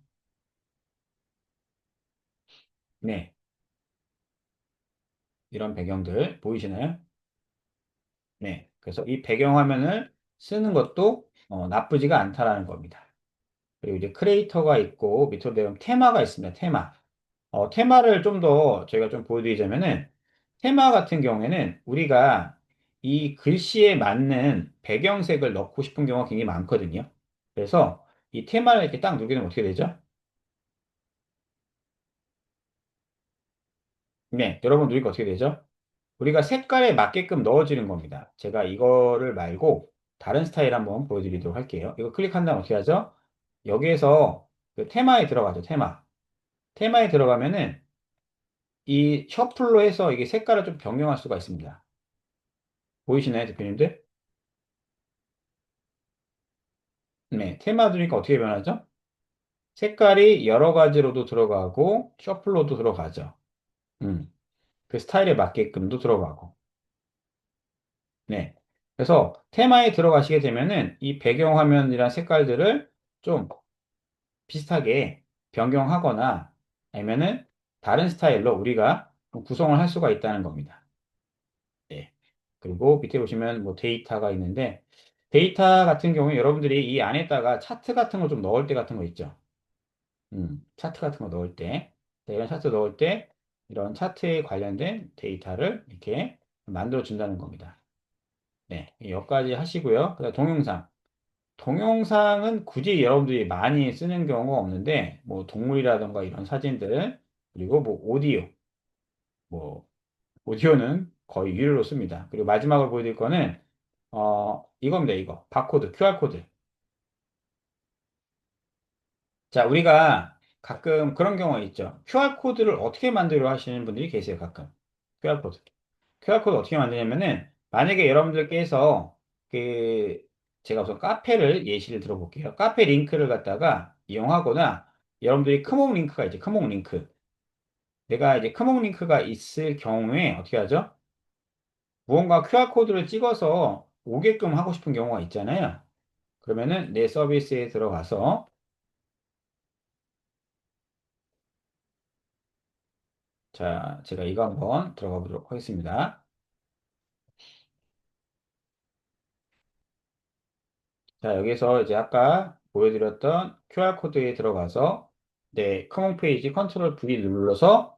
네, 이런 배경들 보이시나요? 네, 그래서 이 배경 화면을 쓰는 것도 나쁘지가 않다라는 겁니다. 그리고 이제 크리에이터가 있고 밑으로 내려오면 테마가 있습니다. 테마. 테마를 좀 더 저희가 좀 보여드리자면은 테마 같은 경우에는 우리가 이 글씨에 맞는 배경색을 넣고 싶은 경우가 굉장히 많거든요. 그래서 이 테마를 이렇게 딱 누르게 되면 어떻게 되죠? 네, 여러분 누르니까 어떻게 되죠? 우리가 색깔에 맞게끔 넣어주는 겁니다. 제가 이거를 말고 다른 스타일 한번 보여드리도록 할게요. 이거 클릭한 다음 어떻게 하죠? 여기에서 그 테마에 들어가죠, 테마. 테마에 들어가면은 이 셔플로 해서 이게 색깔을 좀 변경할 수가 있습니다. 보이시나요, 대표님들? 네, 테마 두니까 어떻게 변하죠? 색깔이 여러 가지로도 들어가고 셔플로도 들어가죠. 음, 그 스타일에 맞게끔도 들어가고. 네. 그래서 테마에 들어가시게 되면은 이 배경 화면이랑 색깔들을 좀 비슷하게 변경하거나 아니면은 다른 스타일로 우리가 좀 구성을 할 수가 있다는 겁니다. 네. 그리고 밑에 보시면 뭐 데이터가 있는데 데이터 같은 경우에 여러분들이 이 안에다가 차트 같은 거 좀 넣을 때 같은 거 있죠. 차트 같은 거 넣을 때, 네, 이런 차트 넣을 때 이런 차트에 관련된 데이터를 이렇게 만들어 준다는 겁니다. 네, 여기까지 하시고요. 그다음 동영상. 동영상은 굳이 여러분들이 많이 쓰는 경우가 없는데, 뭐 동물이라던가 이런 사진들, 그리고 뭐 오디오, 뭐 오디오는 거의 유료로 씁니다. 그리고 마지막으로 보여드릴 거는 이겁니다. 이거 바코드, QR코드. 자, 우리가 가끔 그런 경우가 있죠. QR코드를 어떻게 만들어 하시는 분들이 계세요, 가끔. QR코드. QR코드 어떻게 만드냐면은, 만약에 여러분들께서, 그, 제가 우선 카페를 예시를 들어볼게요. 카페 링크를 갖다가 이용하거나, 여러분들이 크몽 링크가 있죠, 크몽 링크. 내가 이제 크몽 링크가 있을 경우에 어떻게 하죠? 무언가 QR코드를 찍어서 오게끔 하고 싶은 경우가 있잖아요. 그러면은 내 서비스에 들어가서, 자, 제가 이거 한번 들어가 보도록 하겠습니다. 자, 여기서 이제 아까 보여드렸던 QR코드에 들어가서, 네, 커먼 페이지 컨트롤 V 눌러서,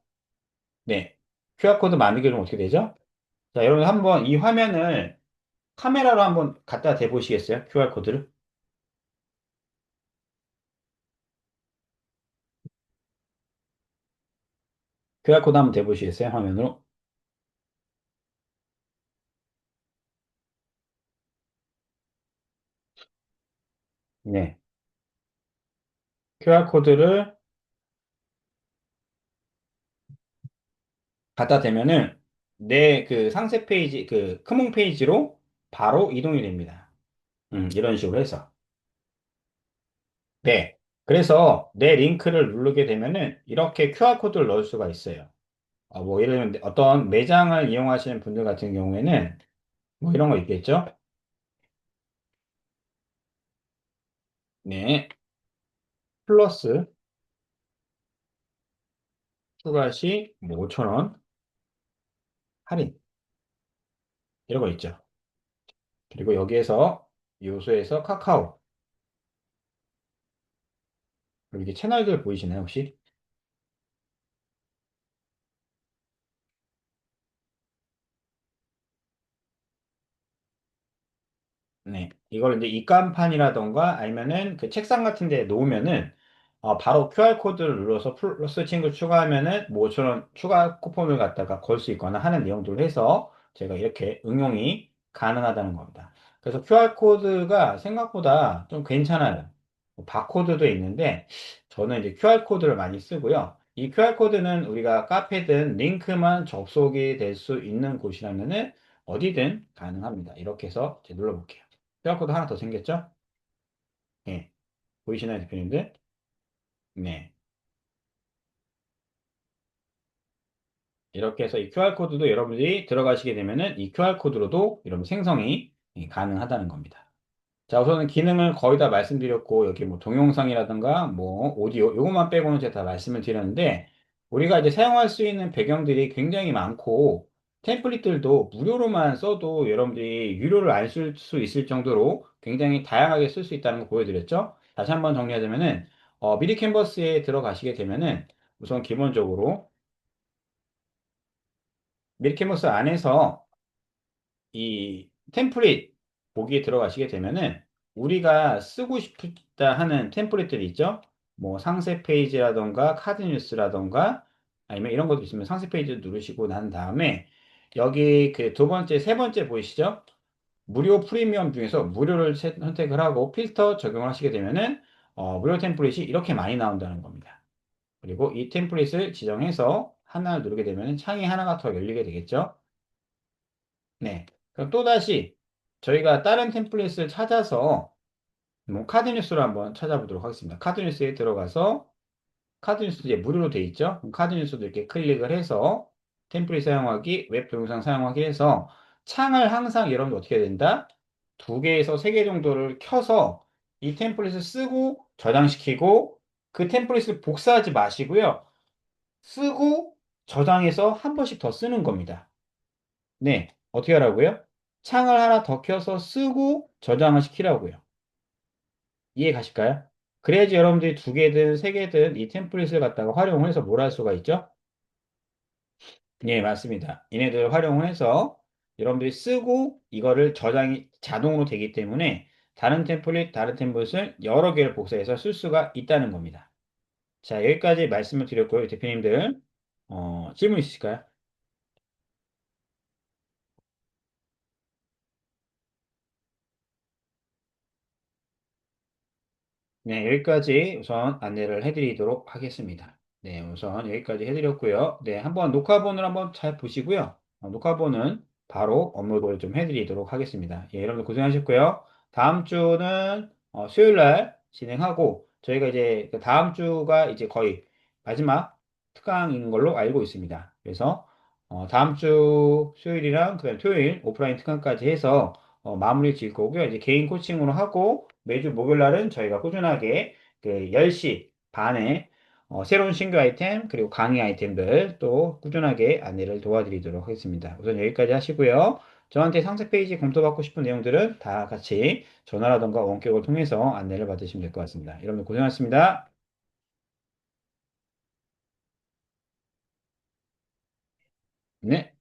네, QR코드 만들게 되면 어떻게 되죠? 자, 여러분 한번 이 화면을 카메라로 한번 갖다 대보시겠어요? QR코드를? QR코드 한번 대보시겠어요? 화면으로? 네. QR코드를 갖다 대면은 내 그 상세 페이지, 그 크몽 페이지로 바로 이동이 됩니다. 이런 식으로 해서. 네. 그래서 내 링크를 누르게 되면은 이렇게 QR코드를 넣을 수가 있어요. 뭐 예를 들면 어떤 매장을 이용하시는 분들 같은 경우에는 뭐 이런 거 있겠죠? 네. 플러스 추가 시 5천 원 할인 이런 거 있죠. 그리고 여기에서 요소에서 카카오. 그리고 이게 채널들 보이시나요, 혹시? 네. 이걸 이제 입간판이라던가 아니면은 그 책상 같은 데 놓으면은 바로 QR코드를 눌러서 플러스 친구 추가하면은 뭐 5천 원 추가 쿠폰을 갖다가 걸 수 있거나 하는 내용들을 해서 제가 이렇게 응용이 가능하다는 겁니다. 그래서 QR코드가 생각보다 좀 괜찮아요. 뭐 바코드도 있는데 저는 이제 QR코드를 많이 쓰고요. 이 QR코드는 우리가 카페든 링크만 접속이 될 수 있는 곳이라면은 어디든 가능합니다. 이렇게 해서 이제 눌러볼게요. QR코드 하나 더 생겼죠? 네. 보이시나요, 대표님들? 네. 이렇게 해서 이 QR코드도 여러분들이 들어가시게 되면은 이 QR코드로도 여러분 생성이 가능하다는 겁니다. 자, 우선은 기능을 거의 다 말씀드렸고, 여기 뭐 동영상이라든가 뭐 오디오, 요것만 빼고는 제가 다 말씀을 드렸는데, 우리가 이제 사용할 수 있는 배경들이 굉장히 많고, 템플릿들도 무료로만 써도 여러분들이 유료를 안 쓸 수 있을 정도로 굉장히 다양하게 쓸 수 있다는 거 보여드렸죠? 다시 한번 정리하자면은, 미리 캔버스에 들어가시게 되면은, 우선 기본적으로 미리 캔버스 안에서 이 템플릿 보기에 들어가시게 되면은 우리가 쓰고 싶다 하는 템플릿들이 있죠. 뭐 상세 페이지라던가 카드 뉴스라던가 아니면 이런 것도 있으면 상세 페이지 누르시고 난 다음에 여기 그 두 번째, 세 번째 보이시죠? 무료 프리미엄 중에서 무료를 선택을 하고 필터 적용을 하시게 되면은 무료 템플릿이 이렇게 많이 나온다는 겁니다. 그리고 이 템플릿을 지정해서 하나를 누르게 되면 창이 하나가 더 열리게 되겠죠. 네. 그럼 또다시 저희가 다른 템플릿을 찾아서 뭐 카드뉴스로 한번 찾아보도록 하겠습니다. 카드뉴스에 들어가서 카드뉴스 이제 무료로 돼 있죠? 그럼 카드뉴스도 이렇게 클릭을 해서 템플릿 사용하기, 웹 동영상 사용하기 해서 창을 항상 여러분 어떻게 해야 된다? 두 개에서 세 개 정도를 켜서 이 템플릿을 쓰고 저장시키고 그 템플릿을 복사하지 마시고요. 쓰고 저장해서 한 번씩 더 쓰는 겁니다. 네. 어떻게 하라고요? 창을 하나 더 켜서 쓰고 저장을 시키라고요. 이해 가실까요? 그래야지 여러분들이 두 개든 세 개든 이 템플릿을 갖다가 활용을 해서 뭘 할 수가 있죠? 예, 맞습니다. 얘네들을 활용을 해서 여러분들이 쓰고 이거를 저장이 자동으로 되기 때문에 다른 템플릿을 여러 개를 복사해서 쓸 수가 있다는 겁니다. 자, 여기까지 말씀을 드렸고요. 대표님들, 질문 있으실까요? 네, 여기까지 우선 안내를 해드리도록 하겠습니다. 네, 우선 여기까지 해드렸고요. 네, 한번 녹화본을 한번 잘 보시고요. 녹화본은 바로 업로드를 좀 해드리도록 하겠습니다. 예, 여러분들 고생하셨고요. 다음 주는 수요일 날 진행하고 저희가 이제 그 다음 주가 이제 거의 마지막 특강인 걸로 알고 있습니다. 그래서 다음 주 수요일이랑 그다음 토요일 오프라인 특강까지 해서 마무리 지을 거고요. 이제 개인 코칭으로 하고 매주 목요일 날은 저희가 꾸준하게 그 10시 반에 새로운 신규 아이템 그리고 강의 아이템들 또 꾸준하게 안내를 도와드리도록 하겠습니다. 우선 여기까지 하시고요. 저한테 상세 페이지 검토받고 싶은 내용들은 다 같이 전화라던가 원격을 통해서 안내를 받으시면 될 것 같습니다. 여러분들 고생하셨습니다. 네.